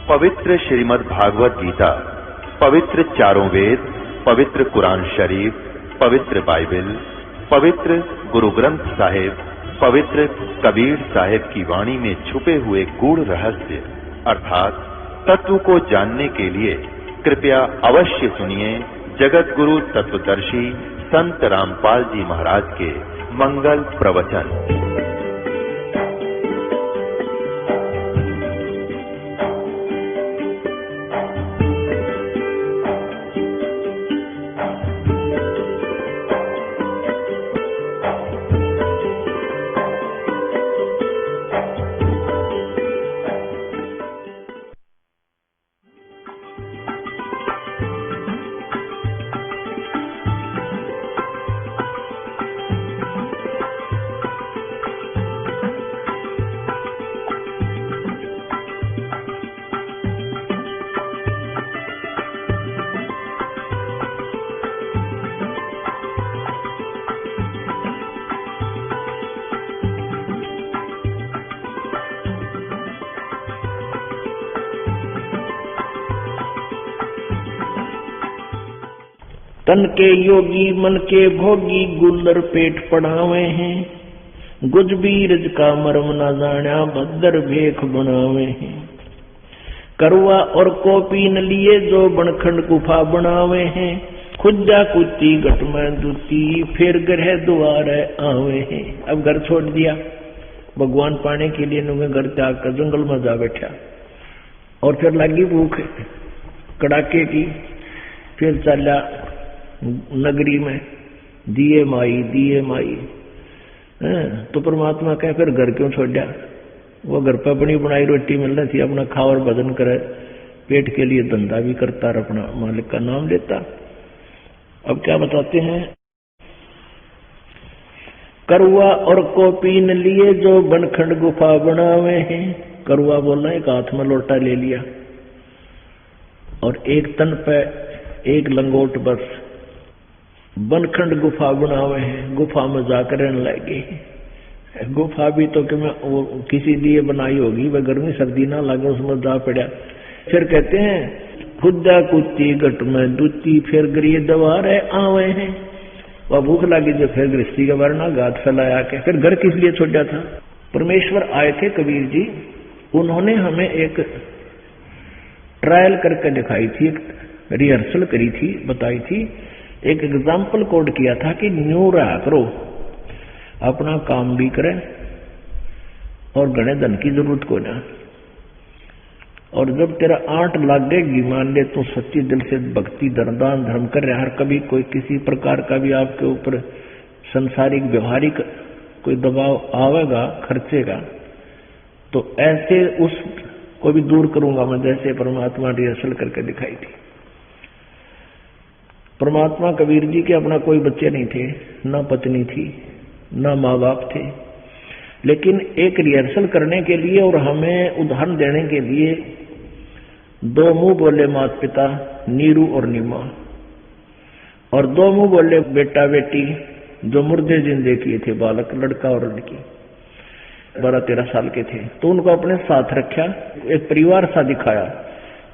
पवित्र श्रीमद् भागवत गीता, पवित्र चारों वेद, पवित्र कुरान शरीफ, पवित्र बाइबल, पवित्र गुरु ग्रंथ साहिब, पवित्र कबीर साहिब की वाणी में छुपे हुए गूढ़ रहस्य अर्थात तत्व को जानने के लिए कृपया अवश्य सुनिए जगत गुरु तत्वदर्शी संत रामपाल जी महाराज के मंगल प्रवचन। तन के योगी मन के भोगी गुल्लर पेट पढ़ावे हैं, गुज बीरज का मर्म न जाना भद्दर भेख बनावे हैं। करुआ और कोपी न लिए जो बनखंड गुफा बनावे हैं, खुदा कुत्ती गट में दूती फिर ग्रह द्वार आवे हैं। अब घर छोड़ दिया, भगवान पाने के लिए नुगे घर त्याग कर जंगल में जा बैठा और फिर लगी भूख कड़ाके की। फिर चला नगरी में दिए माई तो परमात्मा कहे फिर घर क्यों छोड़ा? वो घर पर अपनी बनाई रोटी मिल रही थी, अपना खा और भजन करे, पेट के लिए धंधा भी करता और अपना मालिक का नाम लेता। अब क्या बताते हैं? करुआ और कोपी न लिए जो बनखंड गुफा बनावे हैं। करुआ बोलना एक हाथ में लोटा ले लिया और एक तन पे एक लंगोट बस बनखंड गुफा बनावे हैं। गुफा में जाकर रहने लगे। गुफा भी तो कि वो किसी लिए बनाई होगी, वह गर्मी सर्दी ना लगे उसमें जा पड़ा। फिर कहते हैं खुदा कुत्ती गट में दूती फिर गृह द्वार आवे हैं। वह भूख लगी जो फिर गृहस्थी का वरना गात फैलाया के फिर घर किस लिए छोड़ा था? परमेश्वर आए थे कबीर जी, उन्होंने हमें एक ट्रायल करके दिखाई थी, एक रिहर्सल करी थी, बताई थी, एक एग्जाम्पल कोड किया था कि न्यू रहा करो, अपना काम भी करे और गणे धन की जरूरत को ना। और जब तेरा आंट लगेगी, मान ले तू सच्ची दिल से भक्ति दान धर्म कर रहा है, कभी कोई किसी प्रकार का भी आपके ऊपर संसारिक व्यवहारिक कोई दबाव आवेगा खर्चे का, तो ऐसे उस को भी दूर करूंगा मैं, जैसे परमात्मा रिहर्सल करके दिखाई थी। परमात्मा कबीर जी के अपना कोई बच्चे नहीं थे, ना पत्नी थी, ना माँ बाप थे, लेकिन एक रिहर्सल करने के लिए और हमें उदाहरण देने के लिए दो मुंह बोले माता पिता नीरू और नीमा, और दो मुंह बोले बेटा बेटी जो मुर्दे जिंदे किए थे, बालक लड़का और लड़की 12-13 साल के थे, तो उनको अपने साथ रखा, एक परिवार सा दिखाया।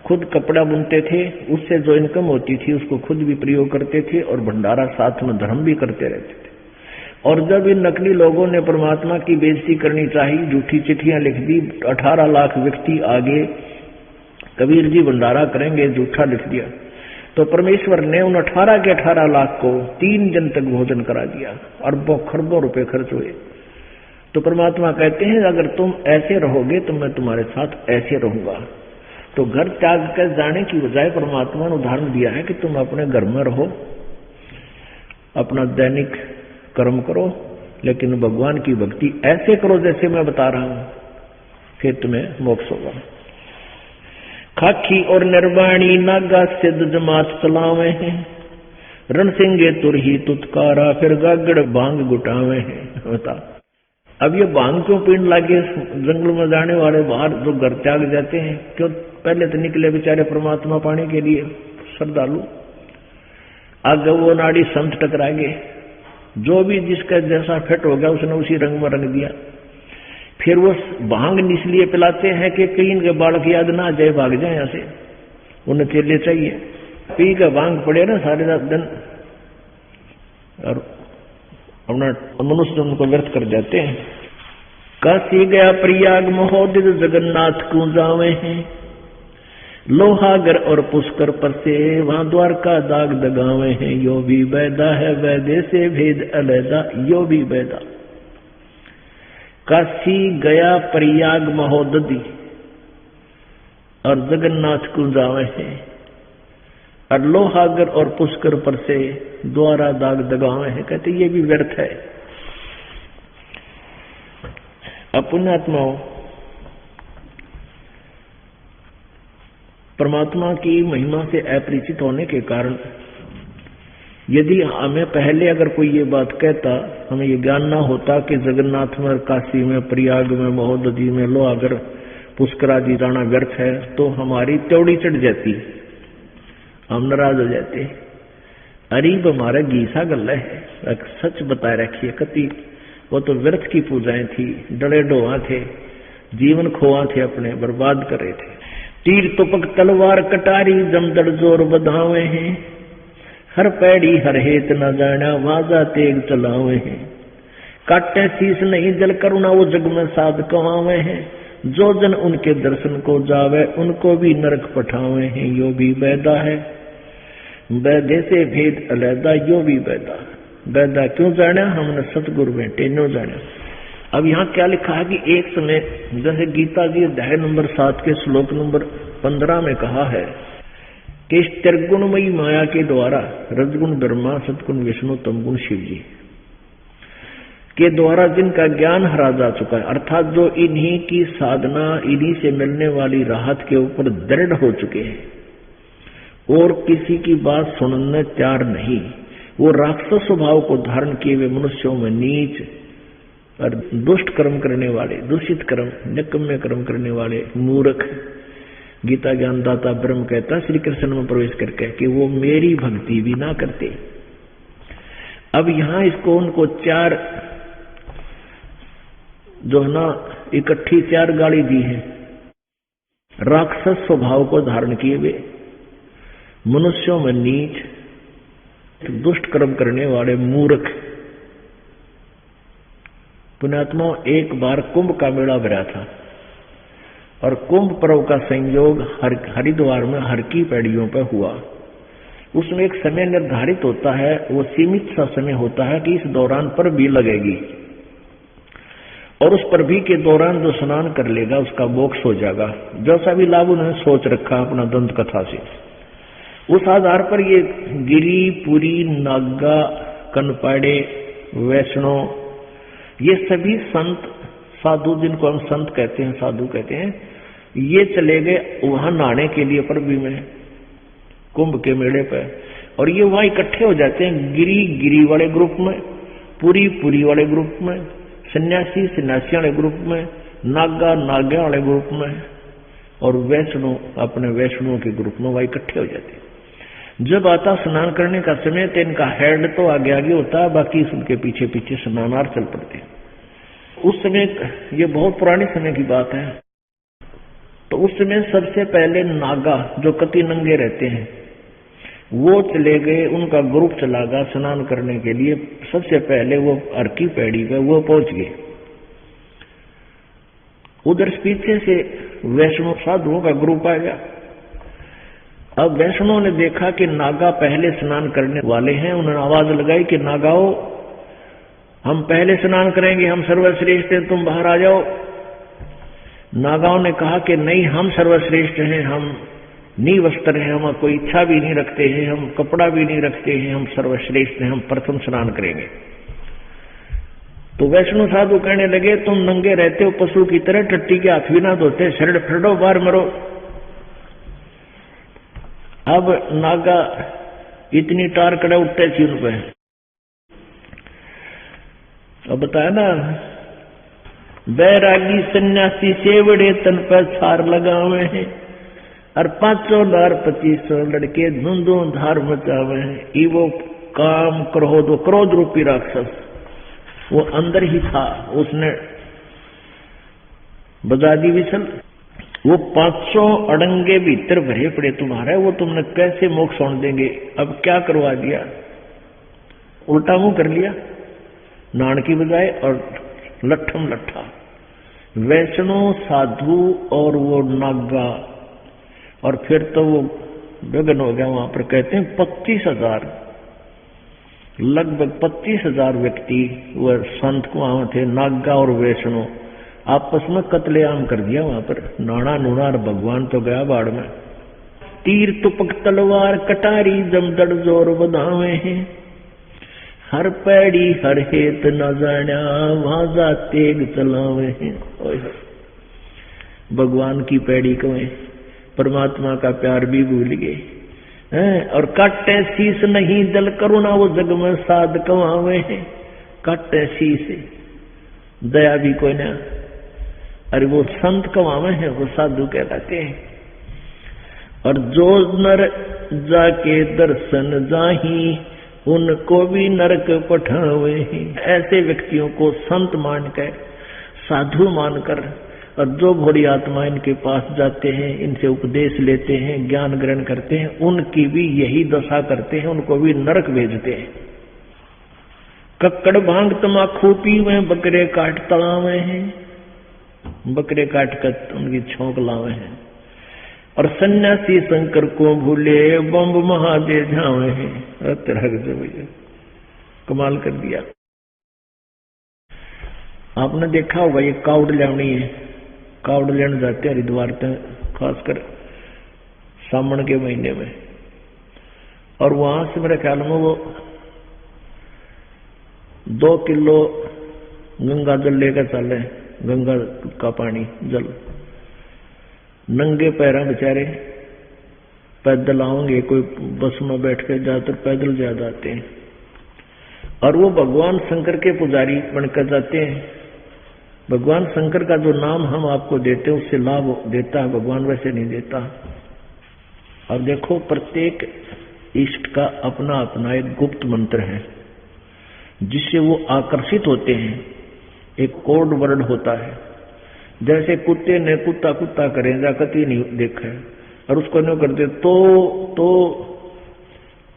खुद कपड़ा बुनते थे, उससे जो इनकम होती थी उसको खुद भी प्रयोग करते थे और भंडारा साथ में धर्म भी करते रहते थे। और जब इन नकली लोगों ने परमात्मा की बेइज्जती करनी चाहिए, झूठी चिट्ठियां लिख दी, 18 लाख व्यक्ति आगे कबीर जी भंडारा करेंगे, झूठा लिख दिया, तो परमेश्वर ने उन 18 के 18 लाख को 3 दिन तक भोजन करा दिया, अरबों खरबों रुपए खर्च हुए। तो परमात्मा कहते हैं अगर तुम ऐसे रहोगे तो मैं तुम्हारे साथ ऐसे रहूंगा। तो घर त्याग कर जाने की बजाय परमात्मा ने उदाहरण दिया है कि तुम अपने घर में रहो, अपना दैनिक कर्म करो, लेकिन भगवान की भक्ति ऐसे करो जैसे मैं बता रहा हूं, फिर तुम्हें मोक्ष होगा। खाखी और निर्वाणी नागा सिद्ध जमात चलावे हैं, रणसिंगे तुरही तुतकारा फिर गागड़ भांग गुटावे हैं। बता अब ये भांग क्यों पीने लगे? जंगल में जाने वाले बाहर जो घर त्याग जाते हैं, क्यों? पहले तो निकले बेचारे परमात्मा पाने के लिए श्रद्धालु, आगे वो नाड़ी संत टकरा गए, जो भी जिसका जैसा फिट हो गया उसने उसी रंग में रंग दिया। फिर वो भांग इसलिए पिलाते हैं कि कहीं इनके बालक याद ना आ जाए, भाग जाए यहाँ से, उन्हें चेले चाहिए। पी का भांग पड़े ना सारे दिन और अपना मनुष्य उनको व्यर्थ कर जाते हैं। काशी गया प्रयाग महोदय जगन्नाथ को जावे हैं, लोहागर और पुष्कर पर से वहां द्वारका दाग दगावे हैं। यो भी बैदा है वैदे से भेद अलैदा, यो भी बैदा। काशी गया प्रयाग महोदय और जगन्नाथ को जावे हैं, और लोहागर और पुष्कर पर से द्वारा दाग दगावे हैं। कहते ये भी व्यर्थ है। पुण्यात्माओं, परमात्मा की महिमा से अपरिचित होने के कारण यदि हमें पहले अगर कोई ये बात कहता, हमें ये ज्ञान ना होता कि जगन्नाथ में, काशी में, प्रयाग में, महोदधी में, लोहागर पुष्कर आदि जाना व्यर्थ है, तो हमारी त्योड़ी चढ़ जाती, हम नाराज हो जाते। अरीब हमारा गीसा गल्ला है, सच बताए रखिए। कति वो तो व्यर्थ की पूजाएं थी, डले डोहा थे, जीवन खोआ थे, अपने बर्बाद कर रहे थे। तीर तुपक तलवार कटारी जमदड़ जोर बधावे हैं, हर पैड़ी हर हेत न जाना वाजा तेग चलावे हैं। काटे शीस नहीं जल करुणा वो जग में साध कमावे हैं, जो जन उनके दर्शन को जावे उनको भी नरक पठावे हैं। यो भी बैदा है बैदे से भेद अलैदा, यो भी बैदा। बैदा क्यों जाना? हमने सतगुरु बेटे नो जाना। अब यहाँ क्या लिखा है कि एक समय, जैसे गीता जी अध्याय नंबर 7 के श्लोक नंबर 15 में कहा है कि इस त्रिगुणमयी माया के द्वारा रजगुण ब्रह्मा, सतगुण विष्णु, तमगुण शिव जी के द्वारा जिनका ज्ञान हरा जा चुका है, अर्थात जो इन्हीं की साधना, इन्हीं से मिलने वाली राहत के ऊपर दृढ़ हो चुके हैं और किसी की बात सुनने तैयार नहीं, वो राक्षस स्वभाव को धारण किए हुए मनुष्यों में नीच और दुष्ट कर्म करने वाले, दूषित कर्म, निकम्मे कर्म करने वाले मूर्ख, गीता ज्ञानदाता ब्रह्म कहता श्री कृष्ण में प्रवेश करके कि वो मेरी भक्ति भी ना करते। अब यहां इसको उनको 4 जो है ना इकट्ठी 4 गाड़ी दी है। राक्षस स्वभाव को धारण किए हुए, मनुष्यों में नीच, दुष्ट कर्म करने वाले मूर्ख। पुण्यात्मा, एक बार कुंभ का मेला भरा था और कुंभ पर्व का संयोग हरिद्वार में हर की पैड़ियों पर हुआ। उसमें एक समय निर्धारित होता है, वो सीमित सा समय होता है कि इस दौरान पर भी लगेगी और उस पर भी के दौरान जो स्नान कर लेगा उसका मोक्ष हो जाएगा, जैसा भी लाभ उन्होंने सोच रखा अपना दंत कथा से। उस आधार पर ये गिरी, पुरी, नागा, कनपाड़े, वैष्णव, ये सभी संत साधु, जिनको हम संत कहते हैं, साधु कहते हैं, ये चले गए वहां नहाने के लिए परबी में, कुंभ के मेले पर। और ये वहां इकट्ठे हो जाते हैं, गिरी वाले ग्रुप में, पुरी वाले ग्रुप में, सन्यासी वाले ग्रुप में, नागा वाले ग्रुप में, और वैष्णो अपने वैष्णो के ग्रुप में वहां इकट्ठे हो जाते हैं। जब आता स्नान करने का समय तो इनका हेड तो आगे होता है, बाकी उनके पीछे पीछे स्नानार चल पड़ते हैं। उस समय, ये बहुत पुराने समय की बात है, तो उस समय सबसे पहले नागा जो कति नंगे रहते हैं वो चले गए, उनका ग्रुप चला गया स्नान करने के लिए। सबसे पहले वो हर की पैड़ी पे वो पहुंच गए। उधर पीछे से वैष्णव साधुओं का ग्रुप आ गया। अब वैष्णव ने देखा कि नागा पहले स्नान करने वाले हैं, उन्होंने आवाज लगाई कि नागाओ, हम पहले स्नान करेंगे, हम सर्वश्रेष्ठ हैं, तुम बाहर आ जाओ। नागाओं ने कहा कि नहीं, हम सर्वश्रेष्ठ हैं, हम निवस्त्र हैं, हम कोई इच्छा भी नहीं रखते हैं, हम कपड़ा भी नहीं रखते हैं, हम सर्वश्रेष्ठ हैं, हम प्रथम स्नान करेंगे। तो वैष्णव साधु कहने लगे, तुम नंगे रहते हो पशु की तरह, टट्टी के हाथ भी ना धोते, शरण फड़ो, बाहर मरो। अब नागा इतनी टार कड़े उठते थी उन पे। अब बताया ना, बैरागी सन्यासी सेवड़े तन पर छार लगावे हैं, और 500 लार 2500 लड़के धुंधों धार मचावे हैं। ये वो काम क्रोध रूपी राक्षस वो अंदर ही था, उसने बजा दी विसल। वो 500 अड़ंगे भीतर भरे पड़े तुम्हारे, वो तुमने कैसे मोक्ष छोड़ देंगे? अब क्या करवा दिया? उल्टा मुंह कर लिया नान की बजाय, और लट्ठम लट्ठा वैष्णो साधु और वो नागा। और फिर तो वो गगन हो गया। वहां पर कहते हैं 25,000, लगभग 25,000 व्यक्ति वह संत को वहां थे, नागा और वैष्णो, आपस में कत्लेआम कर दिया वहां पर। नाना नूना और भगवान तो गया बाढ़ में। तीर तुपक तलवार कटारी जमदड़ जोर बधावे हैं, हर पैड़ी हर हेत न जाना वहां जा तेग चलावे हैं। भगवान की पैड़ी कहें, परमात्मा का प्यार भी भूल गए। और काटे शीस नहीं दल करुणा वो जग में साध कमावे हैं। काटे शीस दया भी कोई ना, अरे वो संत कमावे हैं, वो साधु कहलाते हैं। और जो नर जाके दर्शन जाही उनको भी नरक पठावे हैं। ऐसे व्यक्तियों को संत मानकर, साधु मानकर, और जो भोली आत्मा इनके पास जाते हैं, इनसे उपदेश लेते हैं, ज्ञान ग्रहण करते हैं, उनकी भी यही दशा करते हैं, उनको भी नरक भेजते हैं। कक्कड़ भांग तमाखू पीवे बकरे काट तलावे हैं, बकरे काट कर उनकी छोंक लावे हैं। और सन्यासी शंकर को भूले बम्ब महादेव झावे हैं। तरह भैया कमाल कर दिया। आपने देखा होगा ये कावड़ लेवनी है, कावड़ लेने जाते हैं हरिद्वार तक, खासकर सावन के महीने में। और वहां से मेरे ख्याल में वो 2 किलो गंगा जल लेकर चले, गंगा का पानी जल। नंगे पैरा बेचारे पैदल आओगे, कोई बस में बैठ के ज्यादातर पैदल जा जाते हैं। और वो भगवान शंकर के पुजारी बनकर जाते हैं। भगवान शंकर का जो नाम हम आपको देते हैं उससे लाभ देता है भगवान, वैसे नहीं देता। और देखो प्रत्येक इष्ट का अपना अपना एक गुप्त मंत्र है जिससे वो आकर्षित होते हैं। एक कोड वर्ड होता है, जैसे कुत्ते ने कुत्ता कुत्ता करें जा कभी नहीं देखा है, और उसको नहीं करते तो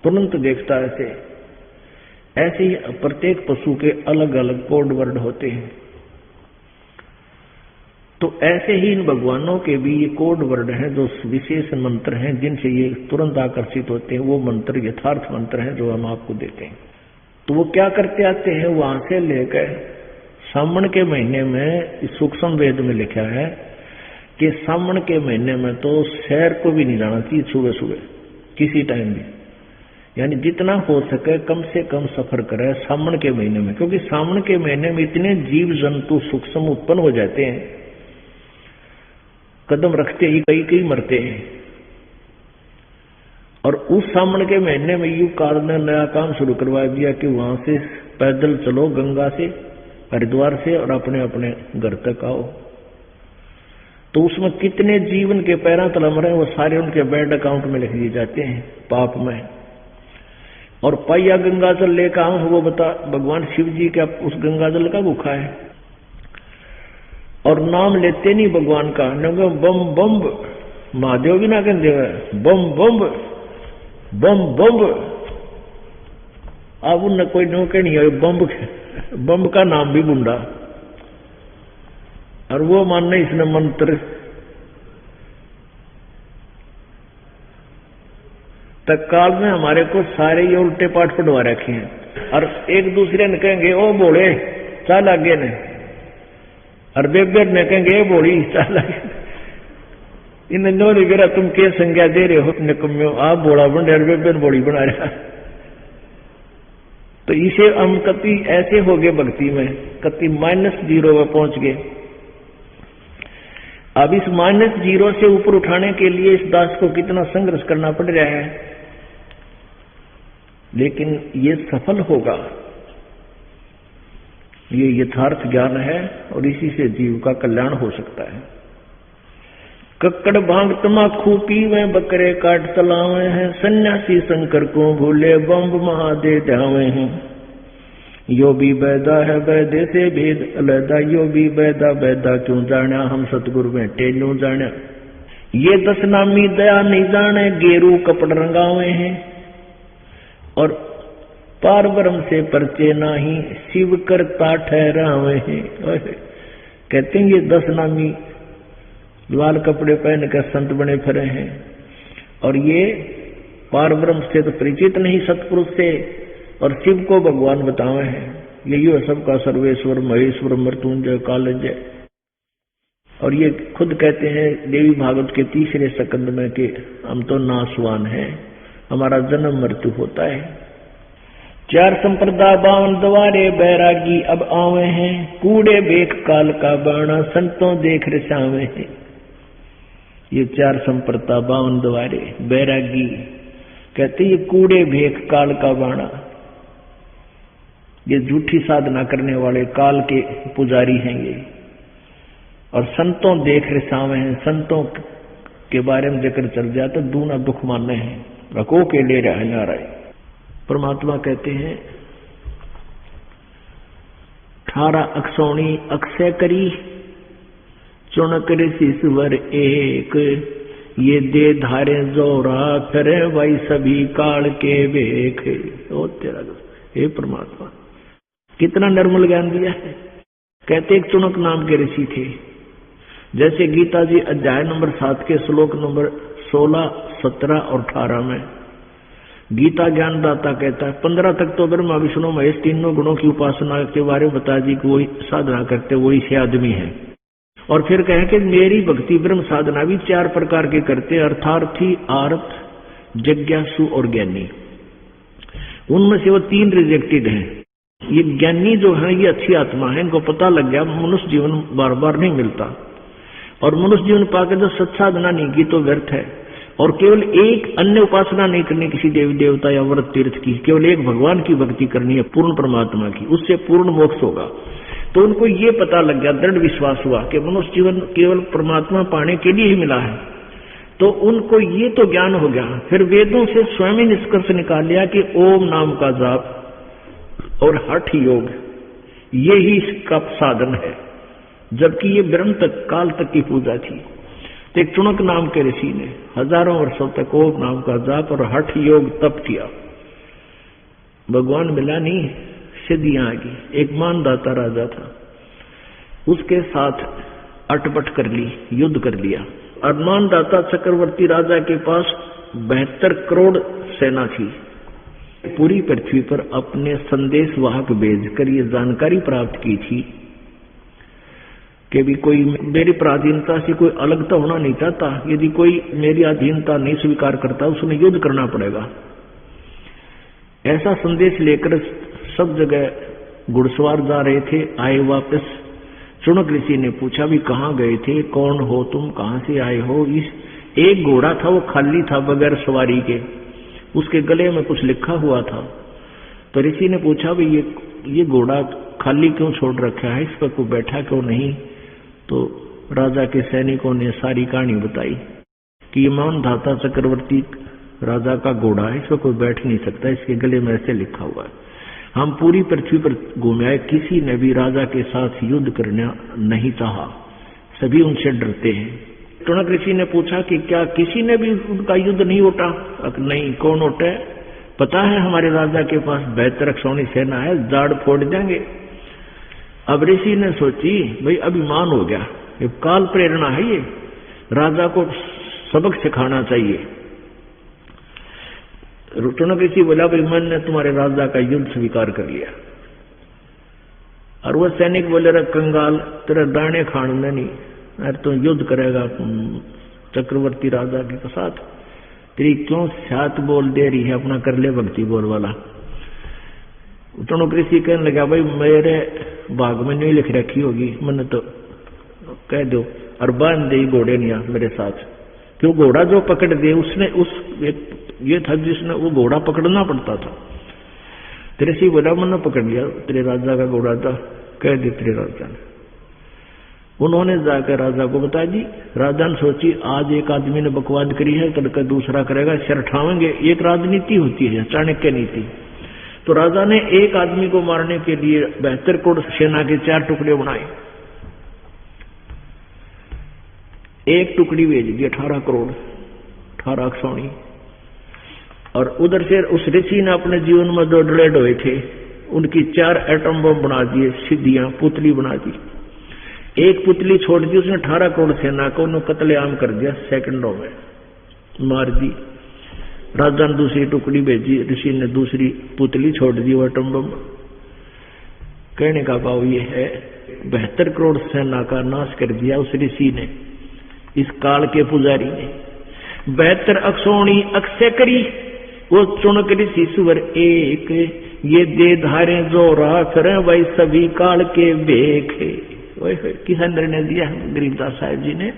तुरंत देखता है। ऐसे ही प्रत्येक पशु के अलग अलग कोड वर्ड होते हैं। तो ऐसे ही इन भगवानों के भी ये कोड वर्ड हैं, जो विशेष मंत्र हैं जिनसे ये तुरंत आकर्षित होते हैं। वो मंत्र यथार्थ मंत्र हैं जो हम आपको देते हैं। तो वो क्या करते आते हैं, वहां से लेकर सावन के महीने में, इस सूक्ष्म वेद में लिखा है कि सावन के महीने में तो शहर को भी नहीं जाना चाहिए सुबह सुबह किसी टाइम भी, यानी जितना हो सके कम से कम सफर करे सावन के महीने में। क्योंकि सावन के महीने में इतने जीव जंतु सूक्ष्म उत्पन्न हो जाते हैं, कदम रखते ही कई मरते हैं। और उस सावन के महीने में यू कार ने नया काम शुरू करवा दिया कि वहां से पैदल चलो गंगा से, हरिद्वार से, और अपने अपने घर तक आओ। तो उसमें कितने जीवन के पैरा तलम रहे, वो सारे उनके बैंक अकाउंट में लिख दिए जाते हैं पाप में। और पाइया गंगा जल लेकर आऊं, वो बता भगवान शिव जी का उस गंगा जल का भूखा है। और नाम लेते नहीं भगवान का, बम बम महादेव भी ना कहते हुए बम बम बम बम। अब उन कोई नौके नहीं है, बम का नाम भी गुंडा। और वो मानने इसने मंत्र तत्काल में हमारे को सारे ये उल्टे पाठ पढ़वा रखे हैं। और एक दूसरे ने कहेंगे ओ बोले चल आगे ने, और बेबेर ने कहेंगे बोली चल आगे। इन नोरा तुम के संज्ञा दे रहे हो अपने कमियों, आप बोला बन रहे बेबेर बोली बना रहा। तो इसे हम कति ऐसे हो गए भक्ति में, कति -0 में पहुंच गए। अब इस -0 से ऊपर उठाने के लिए इस दास को कितना संघर्ष करना पड़ रहा है, लेकिन ये सफल होगा। ये यथार्थ ज्ञान है और इसी से जीव का कल्याण हो सकता है। कक्कड़ भांग तमाखू पीवे बकरे काट तलावे हैं, सन्यासी शंकर को भूले बम्ब महादेव ध्यावे हैं। यो भी बैदा है बैदे से भेद अलैदा, यो भी बैदा बैदा क्यों जाना, हम सतगुरु बैठे न्यू जाना। ये 10 नामी दया नहीं जाने, गेरू कपड़ रंगावे हैं, और पार ब्रह्म से परचे नाही, शिव करता ठहरावे हैं। कहते हैं ये 10 नामी लाल कपड़े पहन कर संत बने फिरे हैं, और ये पार ब्रह्म से तो परिचित नहीं सतपुरुष से, और शिव को भगवान बतावे हैं। यही है सबका सर्वेश्वर महेश्वर मृत्युंजय कालंजय। और ये खुद कहते हैं देवी भागवत के 3रे स्कंद में कि हम तो नासवान हैं, हमारा जन्म मृत्यु होता है। 4 संप्रदा 52 द्वारे बैरागी अब आवे हैं, कूड़े बेख काल का बाणा संतों देख रसावे हैं। ये 4 संप्रदा 52 द्वारे बैरागी कहते ये कूड़े भेख काल का बाणा, ये झूठी साधना करने वाले काल के पुजारी हैं ये, और संतों देख रसावे हैं। संतों के बारे में जिक्र चल जाए तो दूना दुख मानने हैं, रखो के ले रहा रहे। परमात्मा कहते हैं 18 अक्षौणी अक्षय करी, चुनक ऋषिश्वर एक, ये दे धारे जोरा फिरे भाई सभी काल के बेख। ओ तेरा हे परमात्मा कितना निर्मल ज्ञान दिया है। कहते एक चुनक नाम के ऋषि थे, जैसे गीता जी अध्याय नंबर 7 के श्लोक नंबर 16, 17 और 18 में गीता ज्ञानदाता कहता है 15 तक तो ब्रह्मा विष्णु महेश तीनों गुणों की उपासना के बारे में बता दी कि वही साधना करते वही से आदमी है। और फिर कहे कि मेरी भक्ति ब्रह्म साधना भी 4 प्रकार के करते, अर्थार्थी, आर्त, जिज्ञासु और ज्ञानी। उनमें से वो 3 रिजेक्टेड हैं। ये ज्ञानी जो है ये अच्छी आत्मा है, इनको पता लग गया मनुष्य जीवन बार बार नहीं मिलता, और मनुष्य जीवन पाकर जो सत्साधना नहीं की तो व्यर्थ है, और केवल एक अन्य उपासना नहीं करनी किसी देवी देवता या व्रत तीर्थ की, केवल एक भगवान की भक्ति करनी है पूर्ण परमात्मा की, उससे पूर्ण मोक्ष होगा। तो उनको ये पता लग गया, दृढ़ विश्वास हुआ कि मनुष्य जीवन केवल परमात्मा पाने के लिए ही मिला है। तो उनको ये तो ज्ञान हो गया। फिर वेदों से स्वयं ही निष्कर्ष निकाल लिया कि ओम नाम का जाप और हठ योग ये ही इसका साधन है, जबकि ये ब्रह्म तक काल तक की पूजा थी। तो एक चुनक नाम के ऋषि ने हजारों वर्षों तक ओम नाम का जाप और हठ योग तप किया, भगवान मिला नहीं, सिद्धियां आ गई। एक मानदाता राजा था, उसके साथ अटपट कर ली, युद्ध कर लिया। और मानदाता चक्रवर्ती राजा के पास 72 करोड़ सेना थी। पूरी पृथ्वी पर अपने संदेश वाहक भेजकर ये जानकारी प्राप्त की थी कि भी कोई मेरी पराधीनता से कोई अलग तो होना नहीं चाहता, यदि कोई मेरी अधीनता नहीं स्वीकार करता उसने युद्ध करना पड़ेगा। ऐसा संदेश लेकर सब जगह घुड़सवार जा रहे थे, आए वापस। चुनक ऋषि ने पूछा भी कहाँ गए थे, कौन हो तुम, कहाँ से आए हो। इस एक घोड़ा था वो खाली था बगैर सवारी के, उसके गले में कुछ लिखा हुआ था। तो ऋषि ने पूछा भी ये घोड़ा खाली क्यों छोड़ रखा है, इस पर कोई बैठा क्यों नहीं। तो राजा के सैनिकों ने सारी कहानी बताई कि ये मानधाता चक्रवर्ती राजा का घोड़ा है, इस पर कोई बैठ नहीं सकता, इसके गले में ऐसे लिखा हुआ है। हम पूरी पृथ्वी पर घूमे आए, किसी ने भी राजा के साथ युद्ध करना नहीं चाहा, सभी उनसे डरते हैं। चुनक ऋषि ने पूछा कि क्या किसी ने भी उनका युद्ध नहीं उठा? नहीं, कौन उठे? पता है हमारे राजा के पास 72 अक्षौणी सेना है, जाड़ फोड़ देंगे। अब ऋषि ने सोची भाई अभिमान हो गया, ये काल प्रेरणा है, ये राजा को सबक सिखाना चाहिए। चुनक ऋषि बोला भाई मैंने तुम्हारे राजा का युद्ध स्वीकार कर लिया। और वह सैनिक बोले रे कंगाल, तेरा दाने खान में नहीं, अरे तुम युद्ध करेगा चक्रवर्ती राजा के साथ, तेरी क्यों साथ बोल दे रही है, अपना कर ले भक्ति बोल वाला। चुनक ऋषि कहने लगा भाई मेरे भाग में नहीं लिख रखी होगी, मैंने तो कह दो और बांध दे घोड़े नहीं मेरे साथ। क्यों घोड़ा जो पकड़ दे उसने ये था जिसने वो घोड़ा पकड़ना पड़ता था। तेरे सी बोला मैंने पकड़ लिया, तेरे राजा का घोड़ा था, कह दे तेरे राजा ने। उन्होंने जाकर राजा को बताया। जी राजा ने सोची आज एक आदमी ने बकवाद करी है, कल का दूसरा करेगा, सिर उठावेंगे। एक राजनीति होती है, चाणक्य नीति। तो राजा ने एक आदमी को मारने के लिए 72 करोड़ सेना के 4 टुकड़े बनाए। एक टुकड़ी भेज दी 18 करोड़ 18 अक्षौणी। और उधर से उस ऋषि ने अपने जीवन में जो डले ढोए थे उनकी 4 एटम बम बना दिए, सिद्धियां पुतली बना दी। एक पुतली छोड़ दी उसने 18 करोड़ सेना को उन्होंने कत्लेआम कर दिया, सेकंडों में मार दी। राजा ने दूसरी टुकड़ी भेजी, ऋषि ने दूसरी पुतली छोड़ दी वो एटम बम। कहने का भाव ये है 72 करोड़ सेना का नाश कर दिया उस ऋषि ने, इस काल के पुजारी ने। 72 अक्षौणी अक्षय करी वो चुनक ऋषि सुवर एक, ये दे धारे जो राख रहे वही सभी काल के भेखे। किसान निर्णय दिया गरीबदास साहब जी ने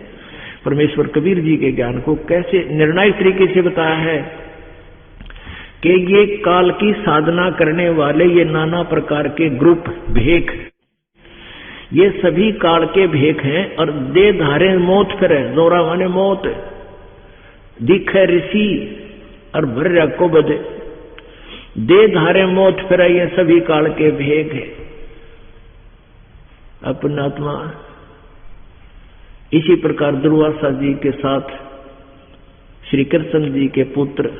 परमेश्वर कबीर जी के ज्ञान को कैसे निर्णायक तरीके से बताया है कि ये काल की साधना करने वाले ये नाना प्रकार के ग्रुप भेख, ये सभी काल के भेख हैं। और दे धारे मौत फिरे, जोरा माने मौत, दिखे ऋषि और भर को बदे, दे धारे मौत फिरे, ये सभी काल के भेख है। अपना आत्मा इसी प्रकार दुर्वासा जी के साथ श्री कृष्ण जी के पुत्र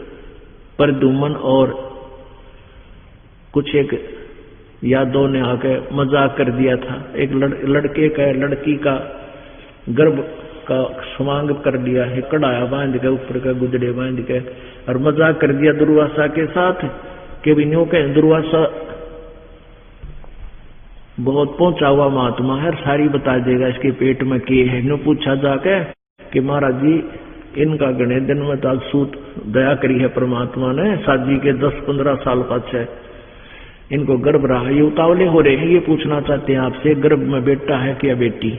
प्रद्युम्न और कुछ एक यादों ने आकर मजाक कर दिया था। एक लड़के का लड़की का गर्भ का समांग कर लिया है, कढ़ाया बांध के ऊपर का गुजरे बांध के, और मजाक कर दिया दुर्वासा के साथ कि विन्यों के दुर्वासा बहुत पहुंचा हुआ महात्मा है, सारी बता देगा इसके पेट में के है। नो पूछा जाके कि महाराज जी इनका गणे दिन में तो सूत दया करी है परमात्मा ने, शादी के 10-15 साल पाछे इनको गर्भ रहा, ये उतावले हो रहे हैं, ये पूछना चाहते हैं आपसे गर्भ में बेटा है क्या बेटी।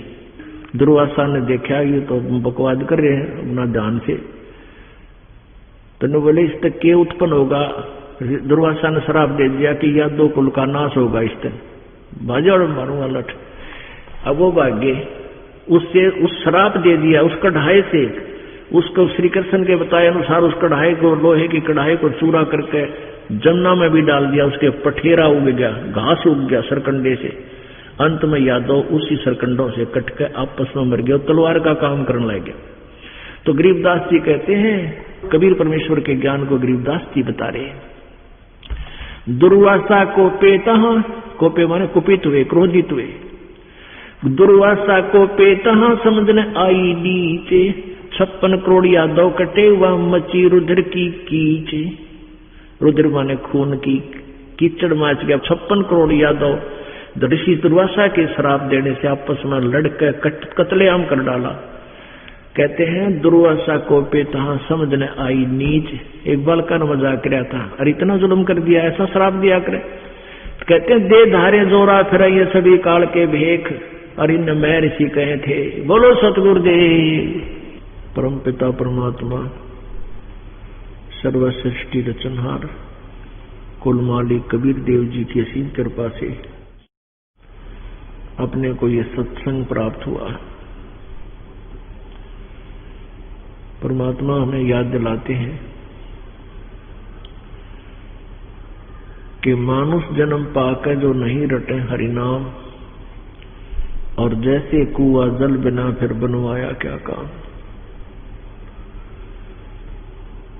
दुर्वासा ने देखा ये तो बकवाद कर रहे हैं अपना ध्यान से, तो बोले इस तक के उत्पन्न होगा। दुर्वासा ने श्राप दे दिया कि या 2 कुल का नाश होगा इस तक, भाजा और मारूंगा लठ। अब वो भाग्य उससे उस श्राप दे दिया उस कढ़ाई से, उसको श्री कृष्ण के बताए अनुसार उस कढ़ाई को, लोहे की कढ़ाई को चूरा करके जमुना में भी डाल दिया, उसके पठेरा उग गया, घास उग गया सरकंडे से। अंत में यादव उसी सरकंडों से कट के आपस में मर गया, तलवार का काम करने लग गया। तो गरीबदास जी कहते हैं, कबीर परमेश्वर के ज्ञान को गरीबदास जी बता रहे हैं। दुर्वासा को पेता, कोपे माने कुपित हुए, क्रोधित हुए। दुर्वासा को पेता समझने आई नीचे, 56 करोड़ यादव कटे हुआ मची रुद्र की कीचे। रुद्र माने खून की कीचड़ माच गया। 56 करोड़ यादव ऋषि दुर्वासा के श्राप देने से आपस में लड़कर कत्लेआम कर डाला। कहते हैं दुर्वासा को पेता समझने आई नीच। एक बालका ने मजाक किया था, अरे इतना जुल्म कर दिया, ऐसा श्राप दिया करे। कहते हैं दे धारे जोरा फिर ये सभी काल के भेख, और इन मैं ऋषि कहे थे। बोलो सतगुरुदेव। परम पिता परमात्मा सर्व सृष्टि रचनहार कुल मालिक कबीर देव जी की असीम कृपा से अपने को ये सत्संग प्राप्त हुआ। परमात्मा हमें याद दिलाते हैं कि मानुष जन्म पाकर जो नहीं रटे हरिनाम, और जैसे कुआ जल बिना फिर बनवाया क्या काम।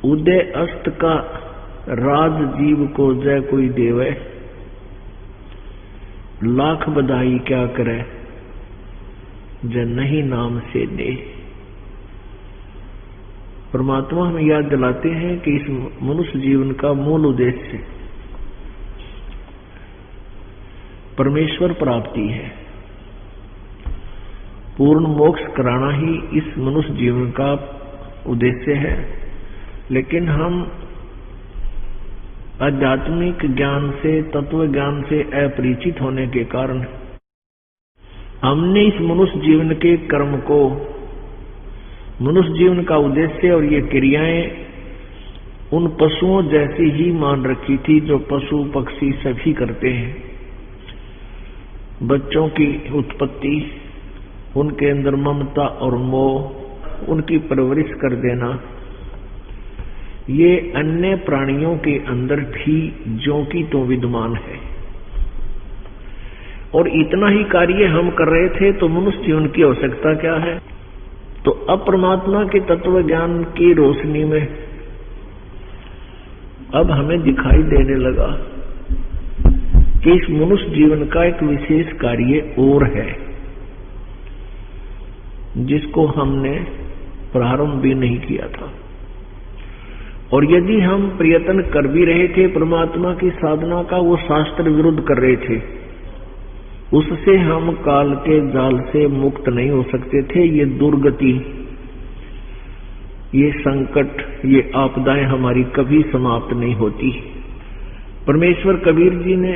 उदय अस्त का राज जीव को जय कोई देवे, लाख बधाई क्या करे जय नहीं नाम से दे। परमात्मा हमें याद दिलाते हैं कि इस मनुष्य जीवन का मूल उद्देश्य परमेश्वर प्राप्ति है। पूर्ण मोक्ष कराना ही इस मनुष्य जीवन का उद्देश्य है। लेकिन हम आध्यात्मिक ज्ञान से, तत्व ज्ञान से अपरिचित होने के कारण हमने इस मनुष्य जीवन के कर्म को, मनुष्य जीवन का उद्देश्य और ये क्रियाएं उन पशुओं जैसी ही मान रखी थी जो पशु पक्षी सभी करते हैं। बच्चों की उत्पत्ति, उनके अंदर ममता और मोह, उनकी परवरिश कर देना, ये अन्य प्राणियों के अंदर भी ज्यों की त्यों विद्यमान है। और इतना ही कार्य हम कर रहे थे तो मनुष्य जीवन की आवश्यकता क्या है? तो अब परमात्मा के तत्व ज्ञान की रोशनी में अब हमें दिखाई देने लगा कि इस मनुष्य जीवन का एक विशेष कार्य और है, जिसको हमने प्रारंभ भी नहीं किया था। और यदि हम प्रयत्न कर भी रहे थे परमात्मा की साधना का, वो शास्त्र विरुद्ध कर रहे थे, उससे हम काल के जाल से मुक्त नहीं हो सकते थे। ये दुर्गति, ये संकट, ये आपदाएं हमारी कभी समाप्त नहीं होती। परमेश्वर कबीर जी ने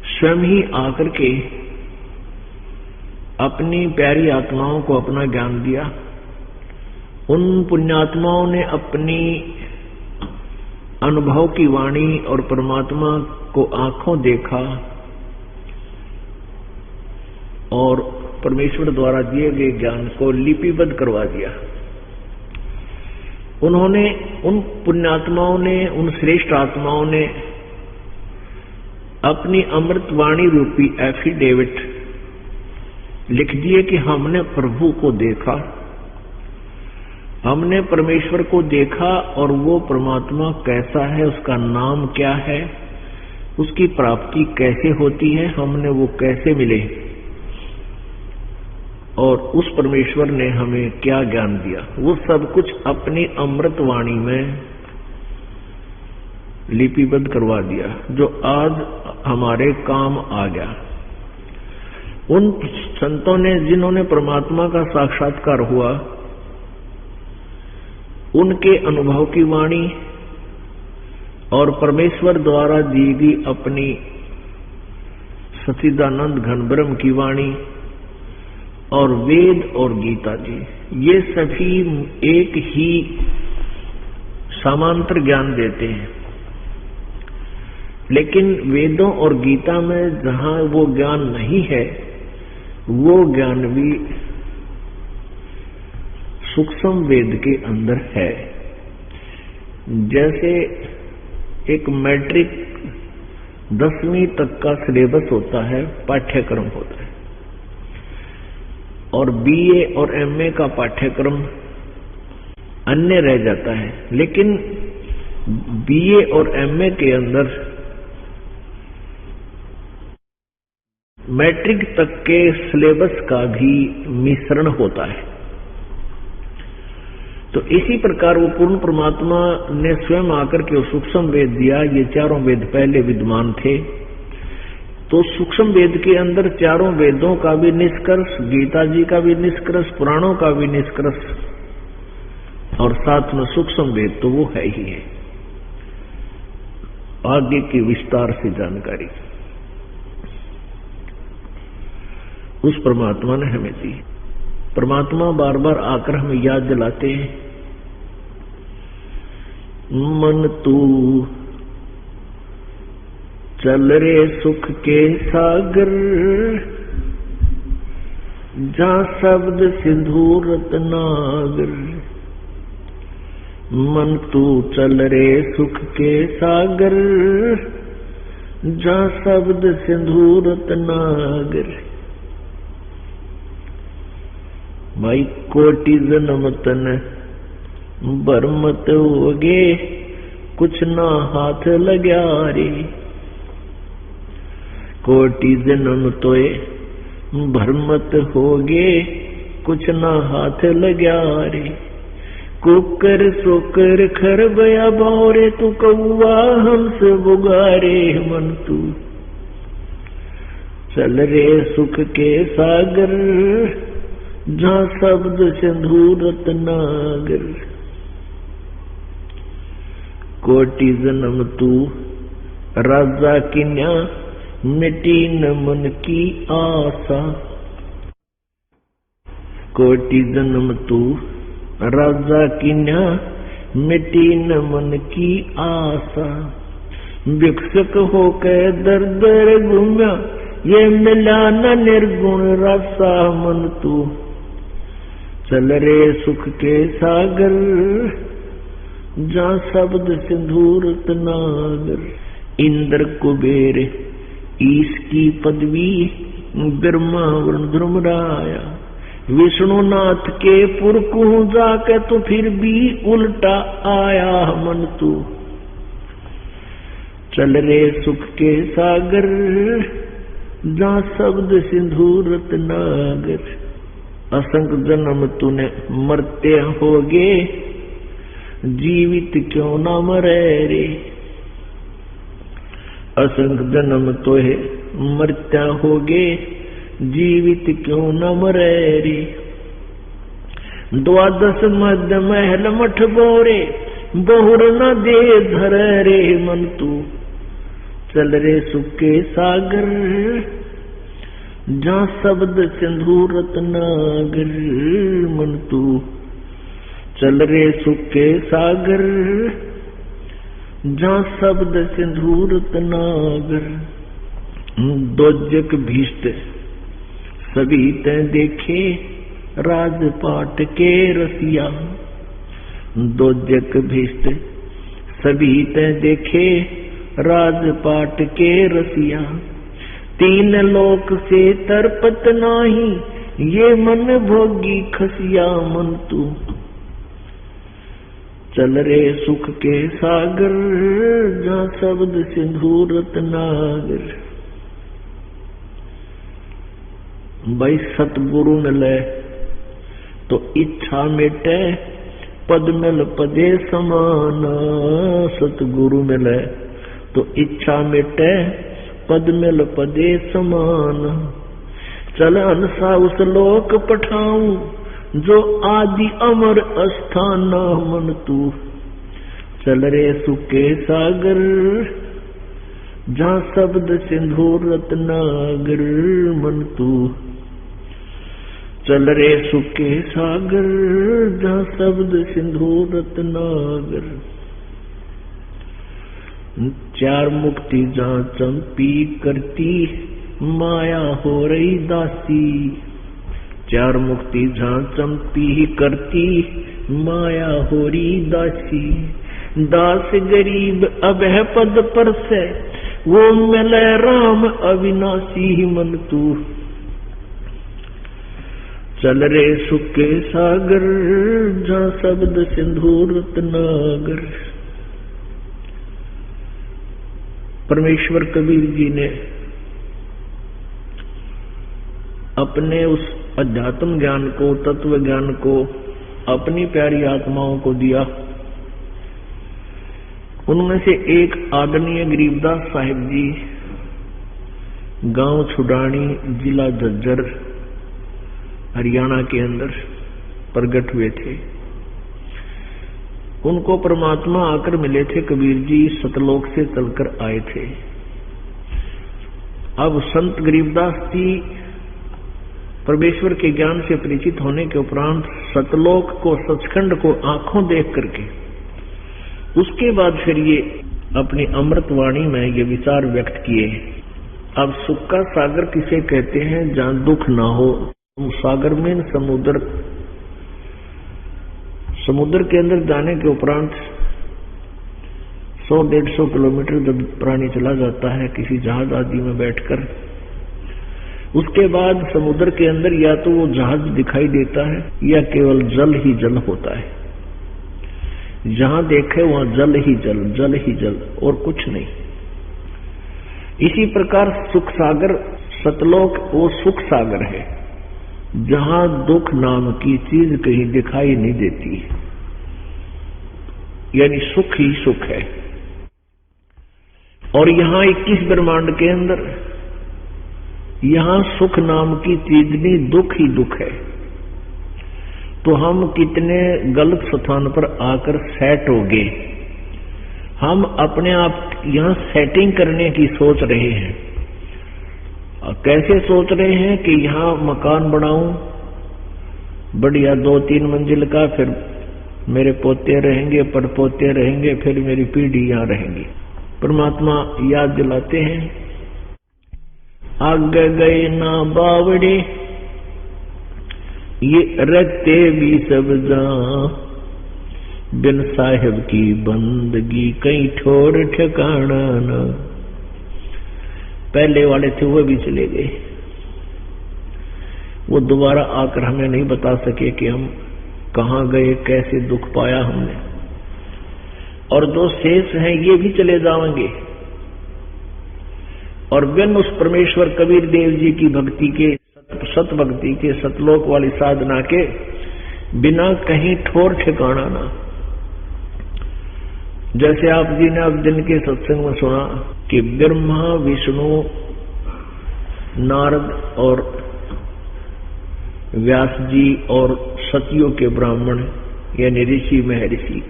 स्वयं ही आकर के अपनी प्यारी आत्माओं को अपना ज्ञान दिया। उन पुण्यात्माओं ने अपनी अनुभव की वाणी और परमात्मा को आंखों देखा और परमेश्वर द्वारा दिए गए ज्ञान को लिपिबद्ध करवा दिया। उन्होंने, उन पुण्यात्माओं ने, उन श्रेष्ठ आत्माओं ने अपनी अमृतवाणी रूपी एफिडेविट लिख दिए कि हमने प्रभु को देखा, हमने परमेश्वर को देखा, और वो परमात्मा कैसा है, उसका नाम क्या है, उसकी प्राप्ति कैसे होती है, हमने वो कैसे मिले, और उस परमेश्वर ने हमें क्या ज्ञान दिया, वो सब कुछ अपनी अमृतवाणी में लिपिबद्ध करवा दिया, जो आज हमारे काम आ गया। उन संतों ने जिन्होंने परमात्मा का साक्षात्कार हुआ, उनके अनुभव की वाणी और परमेश्वर द्वारा दी गई अपनी सच्चिदानंद घन ब्रह्म की वाणी और वेद और गीता जी, ये सभी एक ही समांतर ज्ञान देते हैं। लेकिन वेदों और गीता में जहां वो ज्ञान नहीं है, वो ज्ञान भी सूक्ष्म वेद के अंदर है। जैसे एक मैट्रिक 10वीं तक का सिलेबस होता है, पाठ्यक्रम होता है, और बीए और एमए का पाठ्यक्रम अन्य रह जाता है। लेकिन बीए और एमए के अंदर मैट्रिक तक के सिलेबस का भी मिश्रण होता है। तो इसी प्रकार वो पूर्ण परमात्मा ने स्वयं आकर के सूक्ष्म वेद दिया। ये चारों वेद पहले विद्यमान थे, तो सूक्ष्म वेद के अंदर चारों वेदों का भी निष्कर्ष, गीता जी का भी निष्कर्ष, पुराणों का भी निष्कर्ष, और साथ में सूक्ष्म वेद तो वो है ही है। आगे की विस्तार से जानकारी उस परमात्मा ने हमें दी। परमात्मा बार बार आकर हमें याद दिलाते हैं, मन तू चल रे सुख के सागर, जहां शब्द सिंधु रत्नागर। मन तू चल रे सुख के सागर, जहां शब्द सिंधु रत्नागर। भाई कोटि जन्म तन बरमत होगे, कुछ ना हाथ लग्या रे। कोटि जन्म तोए भरमत होगे, कुछ ना हाथ लग्या रे। कुकर सोकर खर बया भौरे, तू कौआ हंस बुगारे। मन तू चल रे सुख के सागर, जहां शब्द सिंधु रत्नागर। कोटि जन्म तू राजा किन्या, मिटी न मन की आशा। कोटि जन्म तू राजा किन्या, मिटी न मन की आशा। भिक्षक होकर दर दर घूम्या, ये मिला न निर्गुण रसा। मन तू चल रे सुख के सागर, जहाँ शब्द सिंधूर नागर। इंद्र कुबेर ईश की पदवी, ब्रह्मा वरुण ध्रुमराया। विष्णुनाथ के पुरकू जाके तो फिर भी उल्टा आया मन तू। चल रे सुख के सागर, जहाँ शब्द सिंधूर नागर। असंख्य जन्म तूने मरते होगे, जीवित क्यों ना मरे रे। असंख्य जन्म तो है मरता होगे, जीवित क्यों न मरे रे। 12 मध्य महल मठ बोरे, बहुर न दे धर रे मन तू। चल रे सुख के सागर, जहाँ शब्द सिंधूर नागर मन तू। चल रे सुख के सागर, जहाँ शब्द सिंधूर नागर। दोजक भीष्ट सभी तैं देखे, राजपाट के रसिया। दोजक भीष्ट सभी तैं देखे, राजपाट के रसिया। 3 लोक से तरपत नाही, ये मन भोगी खसिया मन तू। चल रे सुख के सागर, जहाँ शब्द सिंधूर नागर। भाई सतगुरु मिले तो इच्छा मिटे, पद मिल पदे समान। सतगुरु मिले तो इच्छा मिटे, पद मिल पदे समान। चल हंसा उस लोक पठाऊं, जो आदि अमर अस्थान मन तू। चल रे सुख के सागर, जहाँ शब्द सिंधूर नागर मन तू। चल रे सुख के सागर, जहाँ शब्द सिंधूर नागर। 4 मुक्ति जहाँ चंपी करती, माया हो रही दासी। 4 मुक्ति जहाँ चंपी करती, माया हो रही दासी। दास गरीब अब है पद पर से, वो मिले राम अविनाशी मन तू। चल रे सुख के सागर, जहाँ शब्द सिंधूर नागर। परमेश्वर कबीर जी ने अपने उस अध्यात्म ज्ञान को, तत्व ज्ञान को अपनी प्यारी आत्माओं को दिया। उनमें से एक आदरणीय गरीबदास साहिब जी गांव छुडानी, जिला झज्जर, हरियाणा के अंदर प्रकट हुए थे। उनको परमात्मा आकर मिले थे। कबीर जी सतलोक से चलकर आए थे। अब संत गरीबदास जी परमेश्वर के ज्ञान से परिचित होने के उपरांत सतलोक को, सचखंड को आंखों देख करके उसके बाद फिर ये अपनी अमृतवाणी में ये विचार व्यक्त किए। अब सुख का सागर किसे कहते हैं? जहाँ दुख ना हो। सागर में समुद्र, समुद्र के अंदर जाने के उपरांत 100-150 किलोमीटर जब प्राणी चला जाता है किसी जहाज आदि में बैठकर, उसके बाद समुद्र के अंदर या तो वो जहाज दिखाई देता है या केवल जल ही जल होता है। जहां देखे वहां जल ही जल, जल ही जल और कुछ नहीं। इसी प्रकार सुख सागर, सतलोक वो सुख सागर है जहां दुख नाम की चीज कहीं दिखाई नहीं देती, यानी सुख ही सुख है। और यहाँ 21 ब्रह्मांड के अंदर यहाँ सुख नाम की चीज नहीं, दुख ही दुख है। तो हम कितने गलत स्थान पर आकर सेट हो गए। हम अपने आप यहाँ सेटिंग करने की सोच रहे हैं। कैसे सोच रहे हैं कि यहाँ मकान बनाऊं बढ़िया 2-3 मंजिल का, फिर मेरे पोते रहेंगे, पड़पोते रहेंगे, फिर मेरी पीढ़ी यहाँ रहेंगी। परमात्मा याद दिलाते हैं, आगे गए ना बावड़े, ये रखते भी सब जहां, बिन साहिब की बंदगी कहीं ठोर ठिकाना न। पहले वाले थे वो भी चले गए, वो दोबारा आकर हमें नहीं बता सके कि हम कहाँ गए, कैसे दुख पाया हमने। और जो शेष हैं ये भी चले जाएंगे, और बिन उस परमेश्वर कबीर देव जी की भक्ति के, सत भक्ति के, सतलोक वाली साधना के बिना कहीं ठोर ठिकाना ना। जैसे आप जी ने अब दिन के सत्संग में सुना कि ब्रह्मा विष्णु नारद और व्यास जी और सतियों के ब्राह्मण यानी ऋषि महर्षि,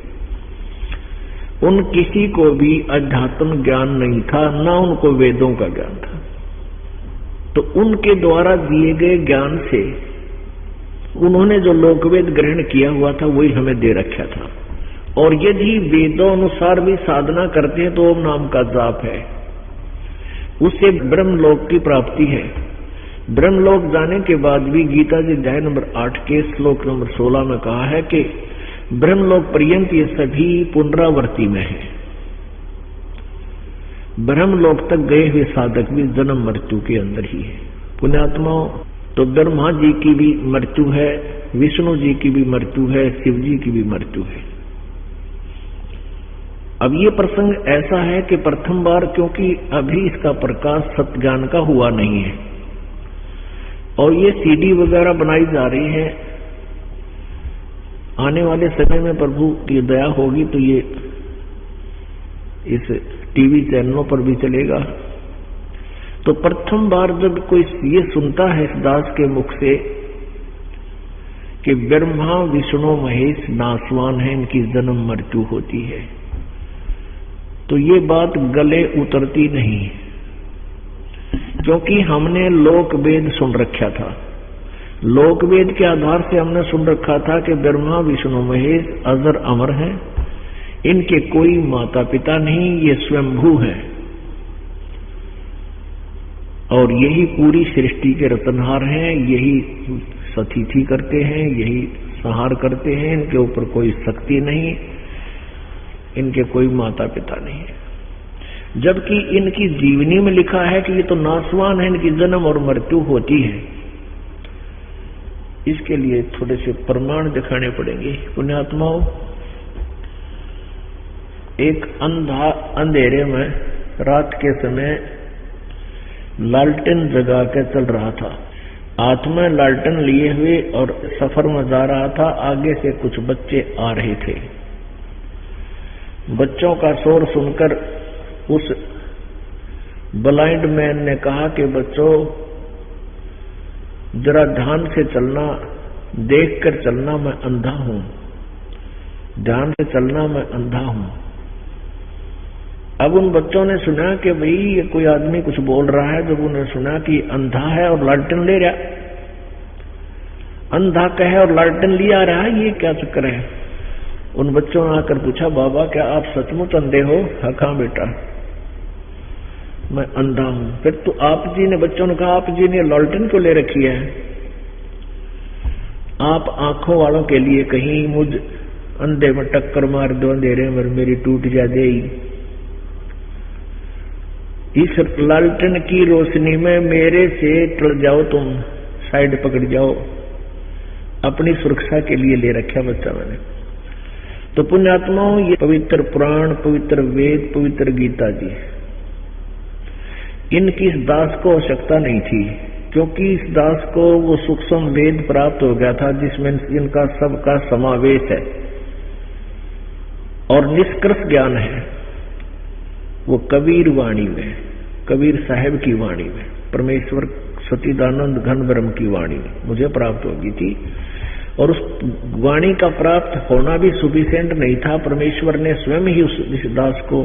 उन किसी को भी अध्यात्म ज्ञान नहीं था, ना उनको वेदों का ज्ञान था। तो उनके द्वारा दिए गए ज्ञान से उन्होंने जो लोकवेद ग्रहण किया हुआ था वही हमें दे रखा था। और यदि वेदों अनुसार भी साधना करते हैं तो ओम नाम का जाप है, उससे ब्रह्मलोक की प्राप्ति है। ब्रह्मलोक जाने के बाद भी गीता जी अध्याय नंबर 8 के श्लोक नंबर 16 में कहा है कि ब्रह्मलोक पर्यंत ये सभी पुनरावृत्ति में है। ब्रह्मलोक तक गए हुए साधक भी जन्म मृत्यु के अंदर ही है। पुण्यात्माओं, तो ब्रह्मा जी की भी मृत्यु है, विष्णु जी की भी मृत्यु है, शिव जी की भी मृत्यु है। अब ये प्रसंग ऐसा है कि प्रथम बार, क्योंकि अभी इसका प्रकाश सत्ज्ञान का हुआ नहीं है और ये सीडी वगैरह बनाई जा रही है, आने वाले समय में प्रभु की दया होगी तो ये इस टीवी चैनलों पर भी चलेगा। तो प्रथम बार जब कोई ये सुनता है इस दास के मुख से कि ब्रह्मा विष्णु महेश नासवान है, इनकी जन्म मृत्यु होती है, तो ये बात गले उतरती नहीं, क्योंकि हमने लोक वेद सुन रखा था। लोक वेद के आधार से हमने सुन रखा था कि ब्रह्मा विष्णु महेश अजर अमर हैं, इनके कोई माता पिता नहीं, ये स्वयंभू हैं और यही पूरी सृष्टि के रतनहार हैं, यही सतिथि करते हैं, यही संहार करते हैं, इनके ऊपर कोई शक्ति नहीं, इनके कोई माता पिता नहीं है। जबकि इनकी जीवनी में लिखा है कि ये तो नासवान है, इनकी जन्म और मृत्यु होती है। इसके लिए थोड़े से प्रमाण दिखाने पड़ेंगे। पुण्यात्माओं, एक अंधा अंधेरे में रात के समय लालटेन जगा के चल रहा था, हाथ में लालटेन लिए हुए और सफर में जा रहा था। आगे से कुछ बच्चे आ रहे थे। बच्चों का शोर सुनकर उस ब्लाइंड मैन ने कहा कि बच्चों जरा ध्यान से चलना, देखकर चलना, मैं अंधा हूं, ध्यान से चलना, मैं अंधा हूं। अब उन बच्चों ने सुना कि भाई ये कोई आदमी कुछ बोल रहा है। जब उन्होंने सुना कि अंधा है और लालटेन ले रहा, अंधा कहे और लालटेन लिया रहा है, ये क्या चक्कर है? उन बच्चों ने आकर पूछा, बाबा क्या आप सचमुच अंधे हो? हाँ बेटा, मैं अंधा हूं। फिर तो आप जी ने, बच्चों ने कहा, आप जी ने लालटेन क्यों ले रखी है? आप आंखों वालों के लिए कहीं मुझ अंधे में टक्कर मार दो, अंधेरे में मेरी टूट जा देगी। इस लालटेन की रोशनी में मेरे से टल जाओ, तुम साइड पकड़ जाओ। अपनी सुरक्षा के लिए ले रखा बच्चा मैंने। तो पुण्यात्माओं, ये पवित्र पुराण, पवित्र वेद, पवित्र गीता जी, इनकी इस दास को आवश्यकता नहीं थी, क्योंकि इस दास को वो सूक्ष्म वेद प्राप्त हो गया था जिसमें इनका सबका समावेश है और निष्कर्ष ज्ञान है। वो कबीर वाणी में, कबीर साहब की वाणी में, परमेश्वर सच्चिदानंद घन ब्रह्म की वाणी में मुझे प्राप्त होगी थी। और उस वाणी का प्राप्त होना भी सुफिशिएंट नहीं था। परमेश्वर ने स्वयं ही उस दास को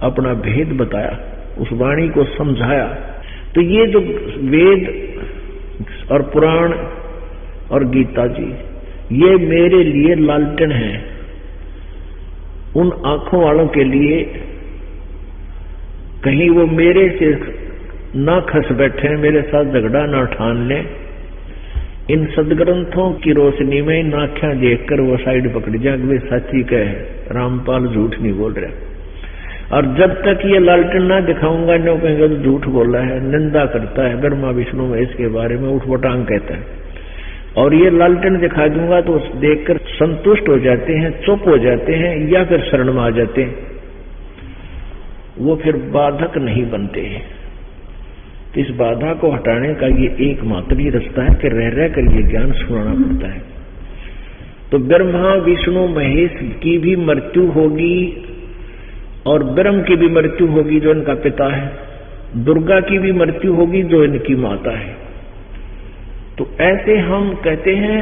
अपना भेद बताया, उस वाणी को समझाया। तो ये जो वेद और पुराण और गीता जी, ये मेरे लिए लालटेन है। उन आंखों वालों के लिए कहीं वो मेरे से ना खस बैठे, मेरे साथ झगड़ा ना ठान लें, इन सदग्रंथों की रोशनी में इन आख्या देखकर वो साइड पकड़ जाए वे सच्ची कहे, रामपाल झूठ नहीं बोल रहा। और जब तक ये लालटेन ना दिखाऊंगा न कहेंगे तो झूठ बोला है, निंदा करता है, ब्रह्मा विष्णु महेश के बारे में उठपटांग कहता है। और ये लालटेन दिखा दूंगा तो देखकर संतुष्ट हो जाते हैं, चुप हो जाते हैं, या फिर शरण में आ जाते हैं, वो फिर बाधक नहीं बनते हैं। इस बाधा को हटाने का ये एकमात्र ही रास्ता है कि रह रह कर ये ज्ञान सुनाना पड़ता है। तो ब्रह्मा विष्णु महेश की भी मृत्यु होगी और ब्रह्म की भी मृत्यु होगी जो इनका पिता है, दुर्गा की भी मृत्यु होगी जो इनकी माता है। तो ऐसे हम कहते हैं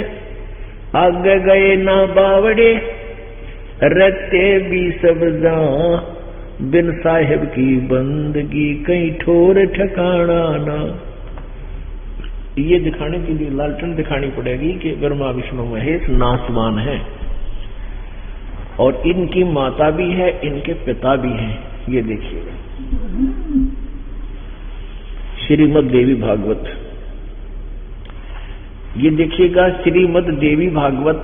आगे गए ना बावड़े रहते भी सब जा, बिन साहिब की बंदगी कहीं ठोर ठिकाना ना। ये दिखाने के लिए लालटेन दिखानी पड़ेगी कि ब्रह्मा विष्णु महेश नासवान है और इनकी माता भी है, इनके पिता भी हैं। ये देखिएगा श्रीमद् देवी भागवत, ये देखिएगा श्रीमद् देवी भागवत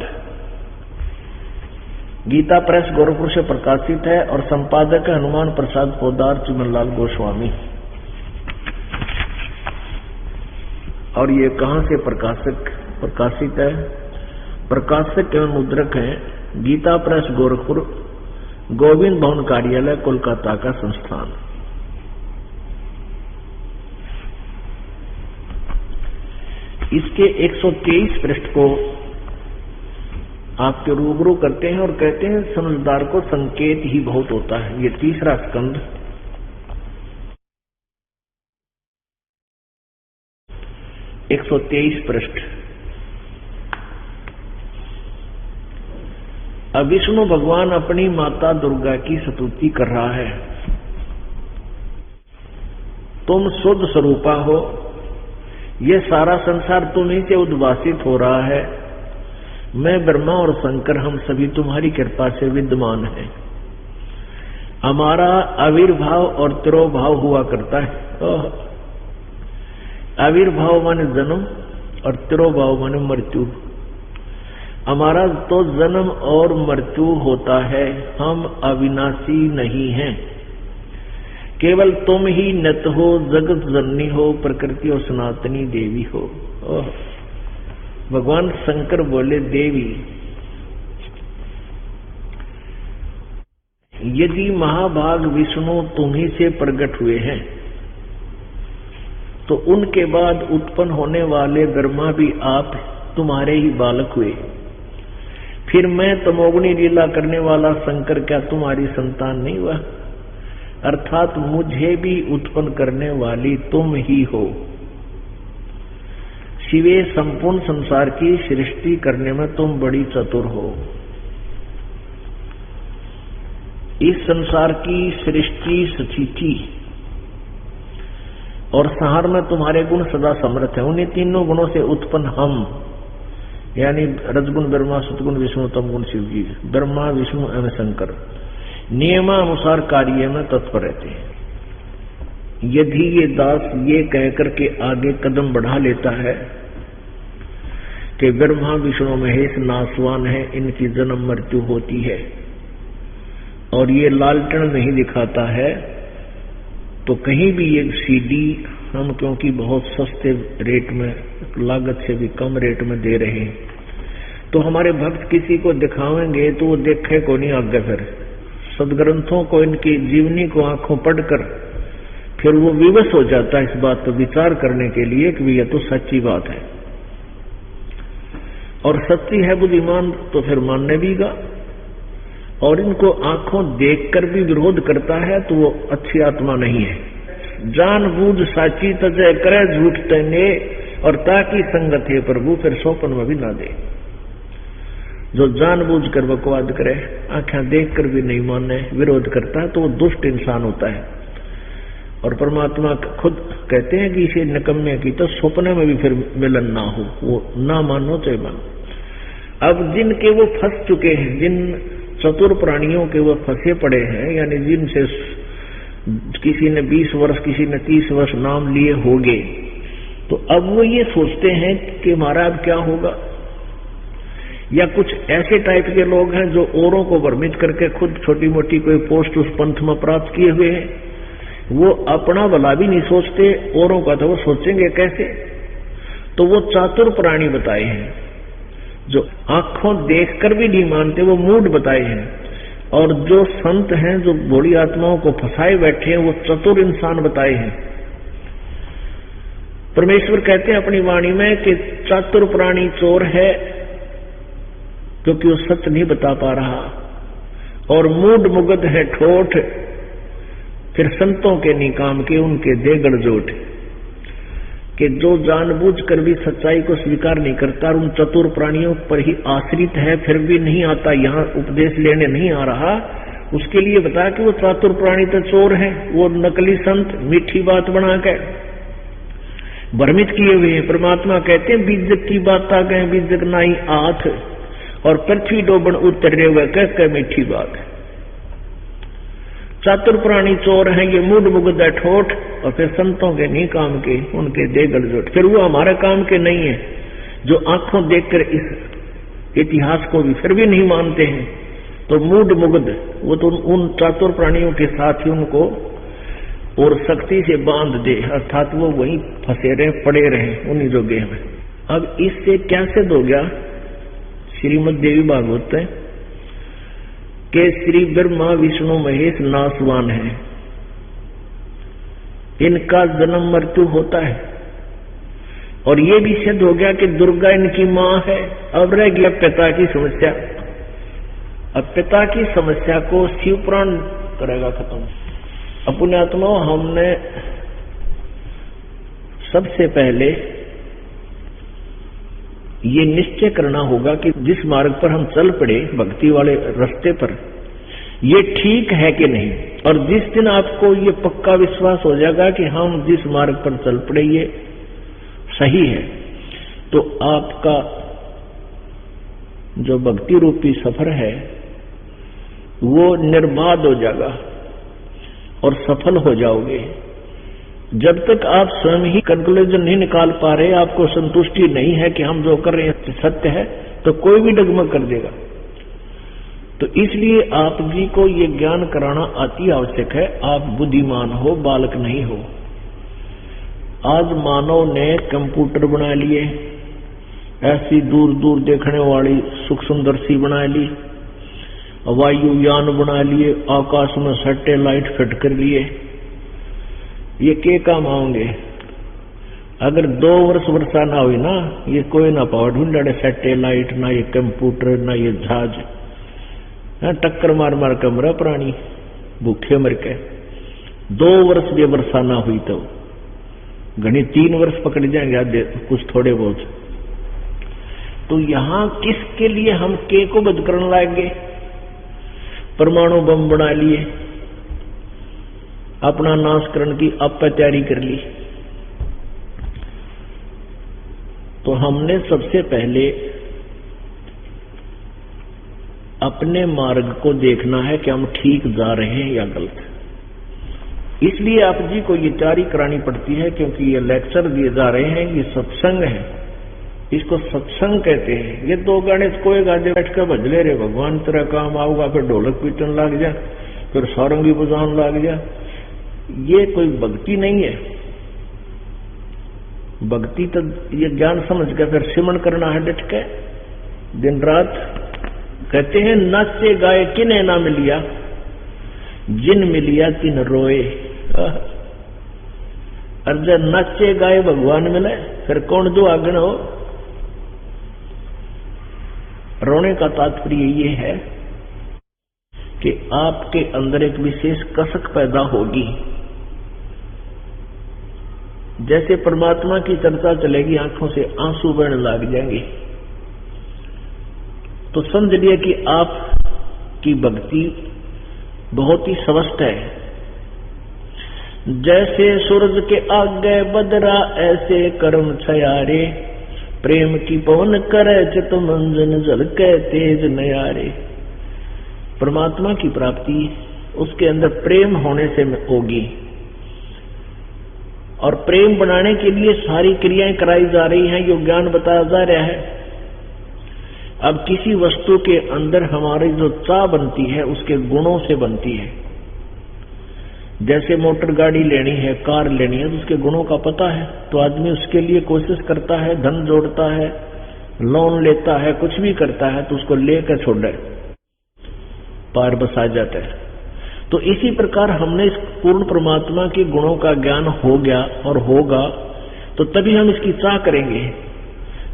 गीता प्रेस गोरखपुर से प्रकाशित है और संपादक है हनुमान प्रसाद पोदार चिमनलाल गोस्वामी। और ये कहां से प्रकाशित है? प्रकाशक एवं मुद्रक है गीता प्रेस गोरखपुर, गोविंद भवन कार्यालय कोलकाता का संस्थान। इसके 123 पृष्ठ को आपके रूबरू करते हैं और कहते हैं समझदार को संकेत ही बहुत होता है। ये तीसरा स्कंद 123 पृष्ठ। अब विष्णु भगवान अपनी माता दुर्गा की स्तुति कर रहा है। तुम शुद्ध स्वरूपा हो, ये सारा संसार तुम्हीं से उद्भासित हो रहा है। मैं ब्रह्मा और शंकर हम सभी तुम्हारी कृपा से विद्यमान हैं। हमारा आविर्भाव और तिरोभाव हुआ करता है। आविर्भाव माने जन्म और तिरोभाव माने मृत्यु। हमारा तो जन्म और मृत्यु होता है, हम अविनाशी नहीं हैं। केवल तुम ही नित हो, जगत जननी हो, प्रकृति और सनातनी देवी हो। भगवान शंकर बोले देवी, यदि महाभाग विष्णु तुम्ही से प्रकट हुए हैं तो उनके बाद उत्पन्न होने वाले ब्रह्मा भी आप तुम्हारे ही बालक हुए। फिर मैं तमोगुणी लीला करने वाला शंकर क्या तुम्हारी संतान नहीं हुआ? अर्थात मुझे भी उत्पन्न करने वाली तुम ही हो। शिवे संपूर्ण संसार की सृष्टि करने में तुम बड़ी चतुर हो। इस संसार की सृष्टि स्थिति और संहार में तुम्हारे गुण सदा समर्थ है। उन्हीं तीनों गुणों से उत्पन्न हम, यानी रजगुण ब्रह्मा, सतगुण विष्णु, तमगुण शिव जी, ब्रह्मा विष्णु एवं शंकर नियमानुसार कार्य में तत्पर रहते हैं। यदि ये दास ये कहकर के आगे कदम बढ़ा लेता है कि ब्रह्मा विष्णु महेश नासवान है, इनकी जन्म मृत्यु होती है, और ये लालटेन नहीं दिखाता है, तो कहीं भी ये सीडी हम क्योंकि बहुत सस्ते रेट में, लागत से भी कम रेट में दे रहे हैं, तो हमारे भक्त किसी को दिखावेंगे तो वो देखे को नहीं आगे। फिर सदग्रंथों को, इनकी जीवनी को आंखों पढ़कर फिर वो विवश हो जाता है इस बात पर विचार करने के लिए कि यह तो सच्ची बात है, और सच्ची है बुद्धिमान तो फिर मानने भीगा। और इनको आंखों देखकर भी विरोध करता है तो वो अच्छी आत्मा नहीं है। जानबूझ साची तजय करे झूठ तने, और ताकि संगत है प्रभु फिर सोपन में भी ना दे। जो जानबूझ कर बकवाद करे, आंखें देखकर भी नहीं माने, विरोध करता है, तो वो दुष्ट इंसान होता है। और परमात्मा खुद कहते हैं कि इसे निकम्मे की तो सपने में भी फिर मिलन ना हो, वो ना मानो चाहे मानो। अब जिनके वो फंस चुके हैं, जिन चतुर प्राणियों के वो फंसे पड़े हैं, यानी जिनसे किसी ने 20 वर्ष, किसी ने 30 वर्ष नाम लिए होंगे, तो अब वो ये सोचते हैं कि हमारा अब क्या होगा। या कुछ ऐसे टाइप के लोग हैं जो औरों को भ्रमित करके खुद छोटी मोटी कोई पोस्ट उस पंथ में प्राप्त किए हुए हैं, वो अपना भला भी नहीं सोचते, औरों का तो वो सोचेंगे कैसे। तो वो चातुर प्राणी बताए हैं, जो आंखों देखकर भी नहीं मानते, वो मूढ़ बताए हैं। और जो संत हैं, जो भोली आत्माओं को फंसाए बैठे हैं, वो चतुर इंसान बताए हैं। परमेश्वर कहते हैं अपनी वाणी में कि चातुर प्राणी चोर है, क्योंकि वो सत्य नहीं बता पा रहा, और मूढ़ मुगध है ठोठ, फिर संतों के निकाम के उनके दे गड़जोट। कि जो जानबूझकर भी सच्चाई को स्वीकार नहीं करता, उन चतुर प्राणियों पर ही आश्रित है, फिर भी नहीं आता, यहाँ उपदेश लेने नहीं आ रहा, उसके लिए बता कि वो चातुर प्राणी तो चोर है। वो नकली संत मीठी बात बनाकर भ्रमित किए हुए हैं। परमात्मा कहते हैं बीजक की बात आ गए बीजक नाई आठ, और पृथ्वी डोबन उतरे हुए कह मीठी बात। चातुर प्राणी चोर हैं, ये मूढ़ मुगध है ठोठ, और फिर संतों के नहीं काम के उनके दे गड़जोट। फिर वो हमारे काम के नहीं है, जो आंखों देखकर इस इतिहास को भी फिर भी नहीं मानते हैं। तो मूढ़ मुगध वो तो उन चातुर प्राणियों के साथ ही उनको और सख्ती से बांध दे, अर्थात वो वहीं फंसे रहे, पड़े रहे उन्हीं जोगे में। अब इससे क्या सिद्ध हो गया, श्रीमद् देवी भागवत के श्री ब्रह्मा विष्णु महेश नासवान है, इनका जन्म मृत्यु होता है। और ये भी सिद्ध हो गया कि दुर्गा इनकी मां है। अब रह गया पिता की समस्या। अब पिता की समस्या को शिव पुराण करेगा खत्म। अपने आत्मा हमने सबसे पहले ये निश्चय करना होगा कि जिस मार्ग पर हम चल पड़े, भक्ति वाले रास्ते पर, ये ठीक है कि नहीं। और जिस दिन आपको ये पक्का विश्वास हो जाएगा कि हम जिस मार्ग पर चल पड़े ये सही है, तो आपका जो भक्ति रूपी सफर है वो निर्बाध हो जाएगा और सफल हो जाओगे। जब तक आप स्वयं ही कंक्लूजन नहीं निकाल पा रहे, आपको संतुष्टि नहीं है कि हम जो कर रहे हैं सत्य है, तो कोई भी डगमग कर देगा। तो इसलिए आप जी को ये ज्ञान कराना अति आवश्यक है। आप बुद्धिमान हो, बालक नहीं हो। आज मानव ने कंप्यूटर बना लिए, ऐसी दूर दूर देखने वाली सुख सुंदर सी बना ली, वायुयान बना लिए, आकाश में सैटेलाइट फिट कर लिए। ये के काम आएंगे? अगर 2 वर्ष वर्षा ना हुई ना, ये कोई ना पावा ढूंढे सैटेलाइट, ना ये कंप्यूटर, ना ये जहाज। टक्कर मार मार कर मरा प्राणी, भूखे मर के। 2 वर्ष भी वर्षा ना हुई तो घनी 3 वर्ष पकड़ जाएंगे कुछ थोड़े बहुत। तो यहां किसके लिए हम के को बंद करने लाएंगे? परमाणु बम बना लिए, अपना नाशकरण की आप तैयारी कर ली। तो हमने सबसे पहले अपने मार्ग को देखना है कि हम ठीक जा रहे हैं या गलत। इसलिए आप जी को ये तैयारी करानी पड़ती है, क्योंकि ये लेक्चर दिए जा रहे हैं, ये सत्संग है, इसको सत्संग कहते हैं। ये 2 गाने कोई गाजे बैठ कर भज ले रहे, भगवान तेरा काम आऊगा, फिर ढोलक पीटन लग जा, फिर सारंगी बजान लग जा, ये कोई भक्ति नहीं है। भक्ति तो ये ज्ञान समझ के फिर सिमरण करना है डट के दिन रात। कहते हैं नाचे गाए किने ना मिलिया, जिन मिलिया तिन रोए। और जब नाचे गाए भगवान मिले, फिर कौन दो आगन हो। रोने का तात्पर्य ये है कि आपके अंदर एक विशेष कसक पैदा होगी। जैसे परमात्मा की चर्चा चलेगी, आंखों से आंसू बहने लग जाएंगे, तो समझ लिए कि आपकी भक्ति बहुत ही स्वस्थ है। जैसे सूरज के आगे बदरा, ऐसे कर्म छयारे, प्रेम की पवन करे चित मंजन झलके तेज नयारे। परमात्मा की प्राप्ति उसके अंदर प्रेम होने से होगी। और प्रेम बनाने के लिए सारी क्रियाएं कराई जा रही हैं, यो ज्ञान बताया जा रहा है। अब किसी वस्तु के अंदर हमारी जो चाह बनती है उसके गुणों से बनती है। जैसे मोटर गाड़ी लेनी है, कार लेनी है, तो उसके गुणों का पता है, तो आदमी उसके लिए कोशिश करता है, धन जोड़ता है, लोन लेता है, कुछ भी करता है, तो उसको लेकर छोड़े पार बसा जाता है। तो इसी प्रकार हमने इस पूर्ण परमात्मा के गुणों का ज्ञान हो गया और होगा, तो तभी हम इसकी चाह करेंगे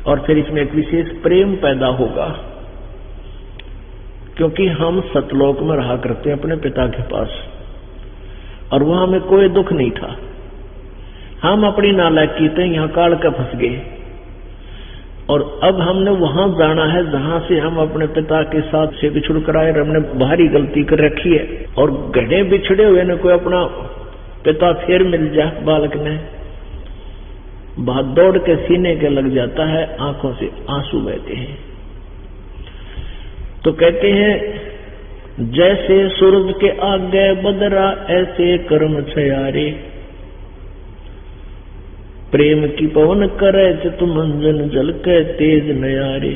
और फिर इसमें एक विशेष प्रेम पैदा होगा। क्योंकि हम सतलोक में रहा करते हैं अपने पिता के पास, और वहां हमें कोई दुख नहीं था। हम अपनी नालायकी से यहां काल का फंस गए, और अब हमने वहां जाना है जहां से हम अपने पिता के साथ से बिछुड़ कर आए, हमने भारी गलती कर रखी है। और गढ़े बिछड़े हुए ने कोई अपना पिता फिर मिल जाए, बालक ने बहुत दौड़ के सीने के लग जाता है, आंखों से आंसू बहते हैं। तो कहते हैं जैसे सूरज के आगे बदरा ऐसे कर्म छयारे, प्रेम की पवन करे चित मंजन जल के तेज नयारे।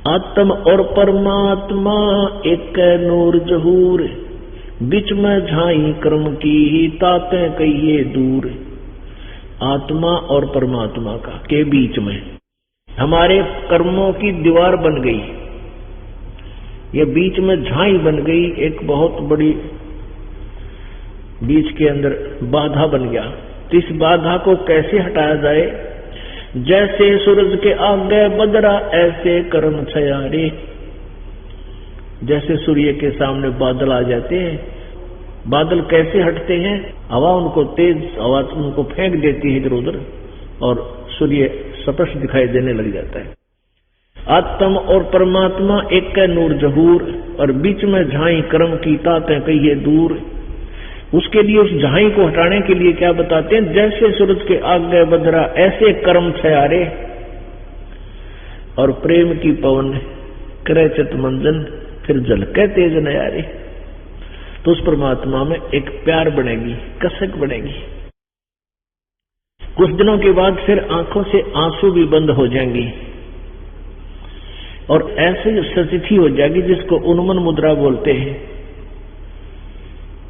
आत्म और परमात्मा एक नूर जहूर, बीच में झाई कर्म की ही ताते कहिए दूर। आत्मा और परमात्मा का के बीच में हमारे कर्मों की दीवार बन गई, ये बीच में झाई बन गई, एक बहुत बड़ी बीच के अंदर बाधा बन गया। तो इस बाधा को कैसे हटाया जाए? जैसे सूरज के आगे बदरा ऐसे कर्म छयारे। जैसे सूर्य के सामने बादल आ जाते हैं, बादल कैसे हटते हैं? हवा उनको तेज हवा उनको फेंक देती है इधर उधर, और सूर्य स्पष्ट दिखाई देने लग जाता है। आत्म और परमात्मा एक का नूर जहूर, और बीच में झाई कर्म की ताते कहिए दूर। उसके लिए उस झाई को हटाने के लिए क्या बताते हैं? जैसे सूरज के आगे बदरा ऐसे कर्म छयारे, और प्रेम की पवन करे चित मंजन फिर झलके तेज नयारे। तो उस परमात्मा में एक प्यार बनेगी, कसक बनेगी। कुछ दिनों के बाद फिर आंखों से आंसू भी बंद हो जाएंगी, और ऐसे स्थिति हो जाएगी जिसको उन्मन मुद्रा बोलते हैं।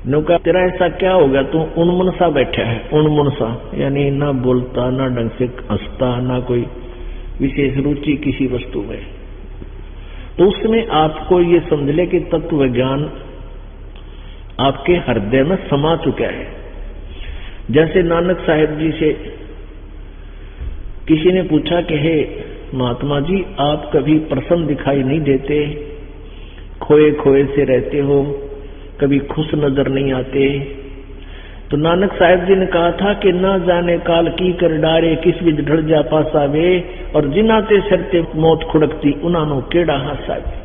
नौका तेरा ऐसा क्या हो गया, तू उन्मन सा बैठा है, उन्मन सा यानी ना बोलता, ना ढंग से हंसता, ना कोई विशेष रुचि किसी वस्तु में। तो उसमें आपको ये समझ ले कि तत्व ज्ञान आपके हृदय में समा चुका है। जैसे नानक साहिब जी से किसी ने पूछा कि हे महात्मा जी, आप कभी प्रसन्न दिखाई नहीं देते, खोए खोए से रहते हो, कभी खुश नजर नहीं आते। तो नानक साहिब जी ने कहा था कि ना जाने काल की कर डारे, किस विध ढल जा पासा वे, और जिनाते सरते मौत खुड़कती उन्होंने केड़ा हासा वे।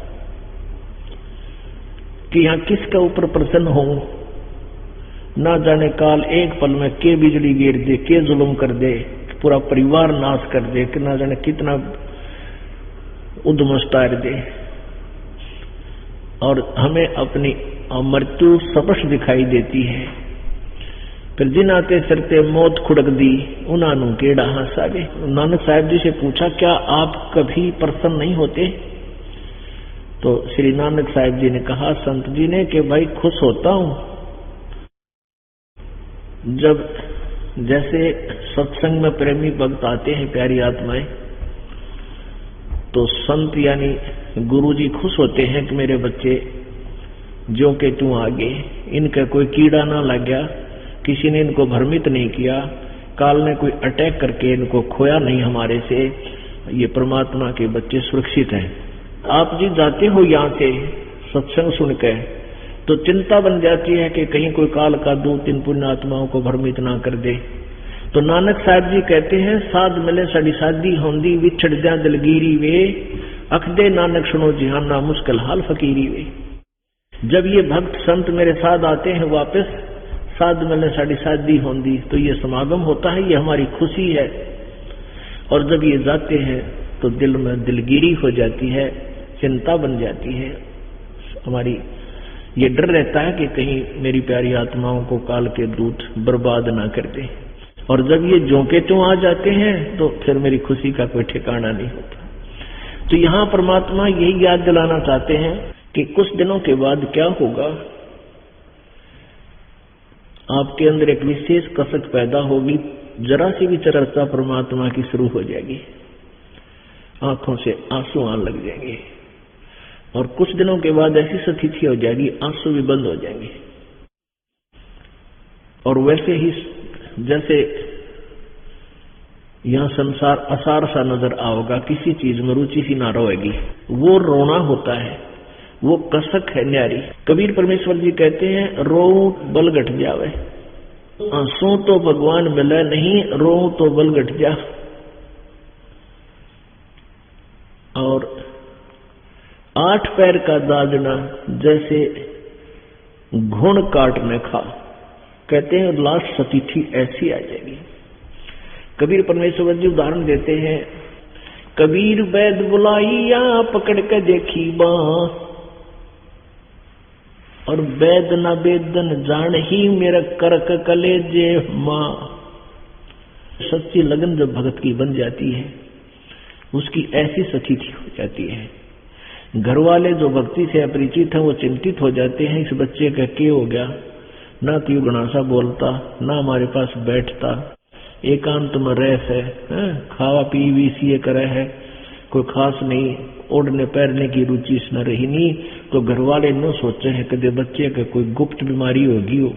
कि यहाँ किसके ऊपर प्रसन्न हो, ना जाने काल एक पल में के बिजली गिर दे, के जुल्म कर दे, पूरा परिवार नाश कर दे, कि ना जाने कितना उद्मस तार दे, और हमें अपनी मृत्यु स्पष्ट दिखाई देती है। फिर जिन आते सरते मौत खुड़क दी उन्होंने केड़ा हासा वे। नानक साहिब जी से पूछा, क्या आप कभी प्रसन्न नहीं होते? तो श्री नानक साहिब जी ने कहा संत जी ने कि भाई खुश होता हूं जब जैसे सत्संग में प्रेमी भक्त आते हैं, प्यारी आत्माएं, तो संत यानी गुरु जी खुश होते हैं कि मेरे बच्चे जो के तू आगे, इनका कोई कीड़ा ना लग गया, किसी ने इनको भ्रमित नहीं किया, काल ने कोई अटैक करके इनको खोया नहीं हमारे से, ये परमात्मा के बच्चे सुरक्षित हैं। आप जी जाते हो यहाँ से सत्संग सुनकर, तो चिंता बन जाती है कि कहीं कोई काल का दूत इन पुण्य आत्माओं को भ्रमित ना कर दे। तो नानक साहब जी कहते हैं, साध मिले सड़ी शादी होंदी, विछड़ जा दिलगीरी वे, अखदे नानक सुनो जिहाना मुश्किल हाल फकीरी वे। जब ये भक्त संत मेरे साथ आते हैं वापस, साध मिले सड़ी शादी होंदी, तो ये समागम होता है, ये हमारी खुशी है। और जब ये जाते हैं तो दिल में दिलगीरी हो जाती है, चिंता बन जाती है, हमारी ये डर रहता है कि कहीं मेरी प्यारी आत्माओं को काल के दूत बर्बाद ना कर दे। और जब ये जोंके त्यों आ जाते हैं तो फिर मेरी खुशी का कोई ठिकाना नहीं होता। तो यहाँ परमात्मा यही याद दिलाना चाहते हैं कि कुछ दिनों के बाद क्या होगा, आपके अंदर एक विशेष कसक पैदा होगी, जरा सी भी चर्चा परमात्मा की शुरू हो जाएगी, आंखों से आंसू आने लग जाएंगे, और कुछ दिनों के बाद ऐसी स्थिति हो जाएगी आंसू भी बंद हो जाएंगे। और वैसे ही जैसे यहां संसार असार सा नजर आओगा, किसी चीज में रुचि सी ना रहेगी, वो रोना होता है, वो कसक है न्यारी। कबीर परमेश्वर जी कहते हैं रो बल घट जावे, आंसू तो भगवान मिले नहीं, रो तो बल घट जा। और 8 पैर का दाजना जैसे घुण काटने खा, कहते हैं लास्ट स्थिति ऐसी आ जाएगी। कबीर परमेश्वर जी उदाहरण देते हैं, कबीर वैद बुलाइया पकड़ के देखी बाँ, और वैद न वेदन जान ही मेरा करक कलेजे माँ। सच्ची लगन जब भगत की बन जाती है उसकी ऐसी स्थिति हो जाती है। घर वाले जो भक्ति से अपरिचित हैं वो चिंतित हो जाते हैं, इस बच्चे का क्या हो गया, ना तो गणासा बोलता, ना हमारे पास बैठता, एकांत में रह है, खावा पी भी सी करे है, कोई खास नहीं, ओढ़ने पैरने की रुचि इसमें रही नहीं। तो घर वाले न सोचे हैं कदे बच्चे का कोई गुप्त बीमारी होगी हो,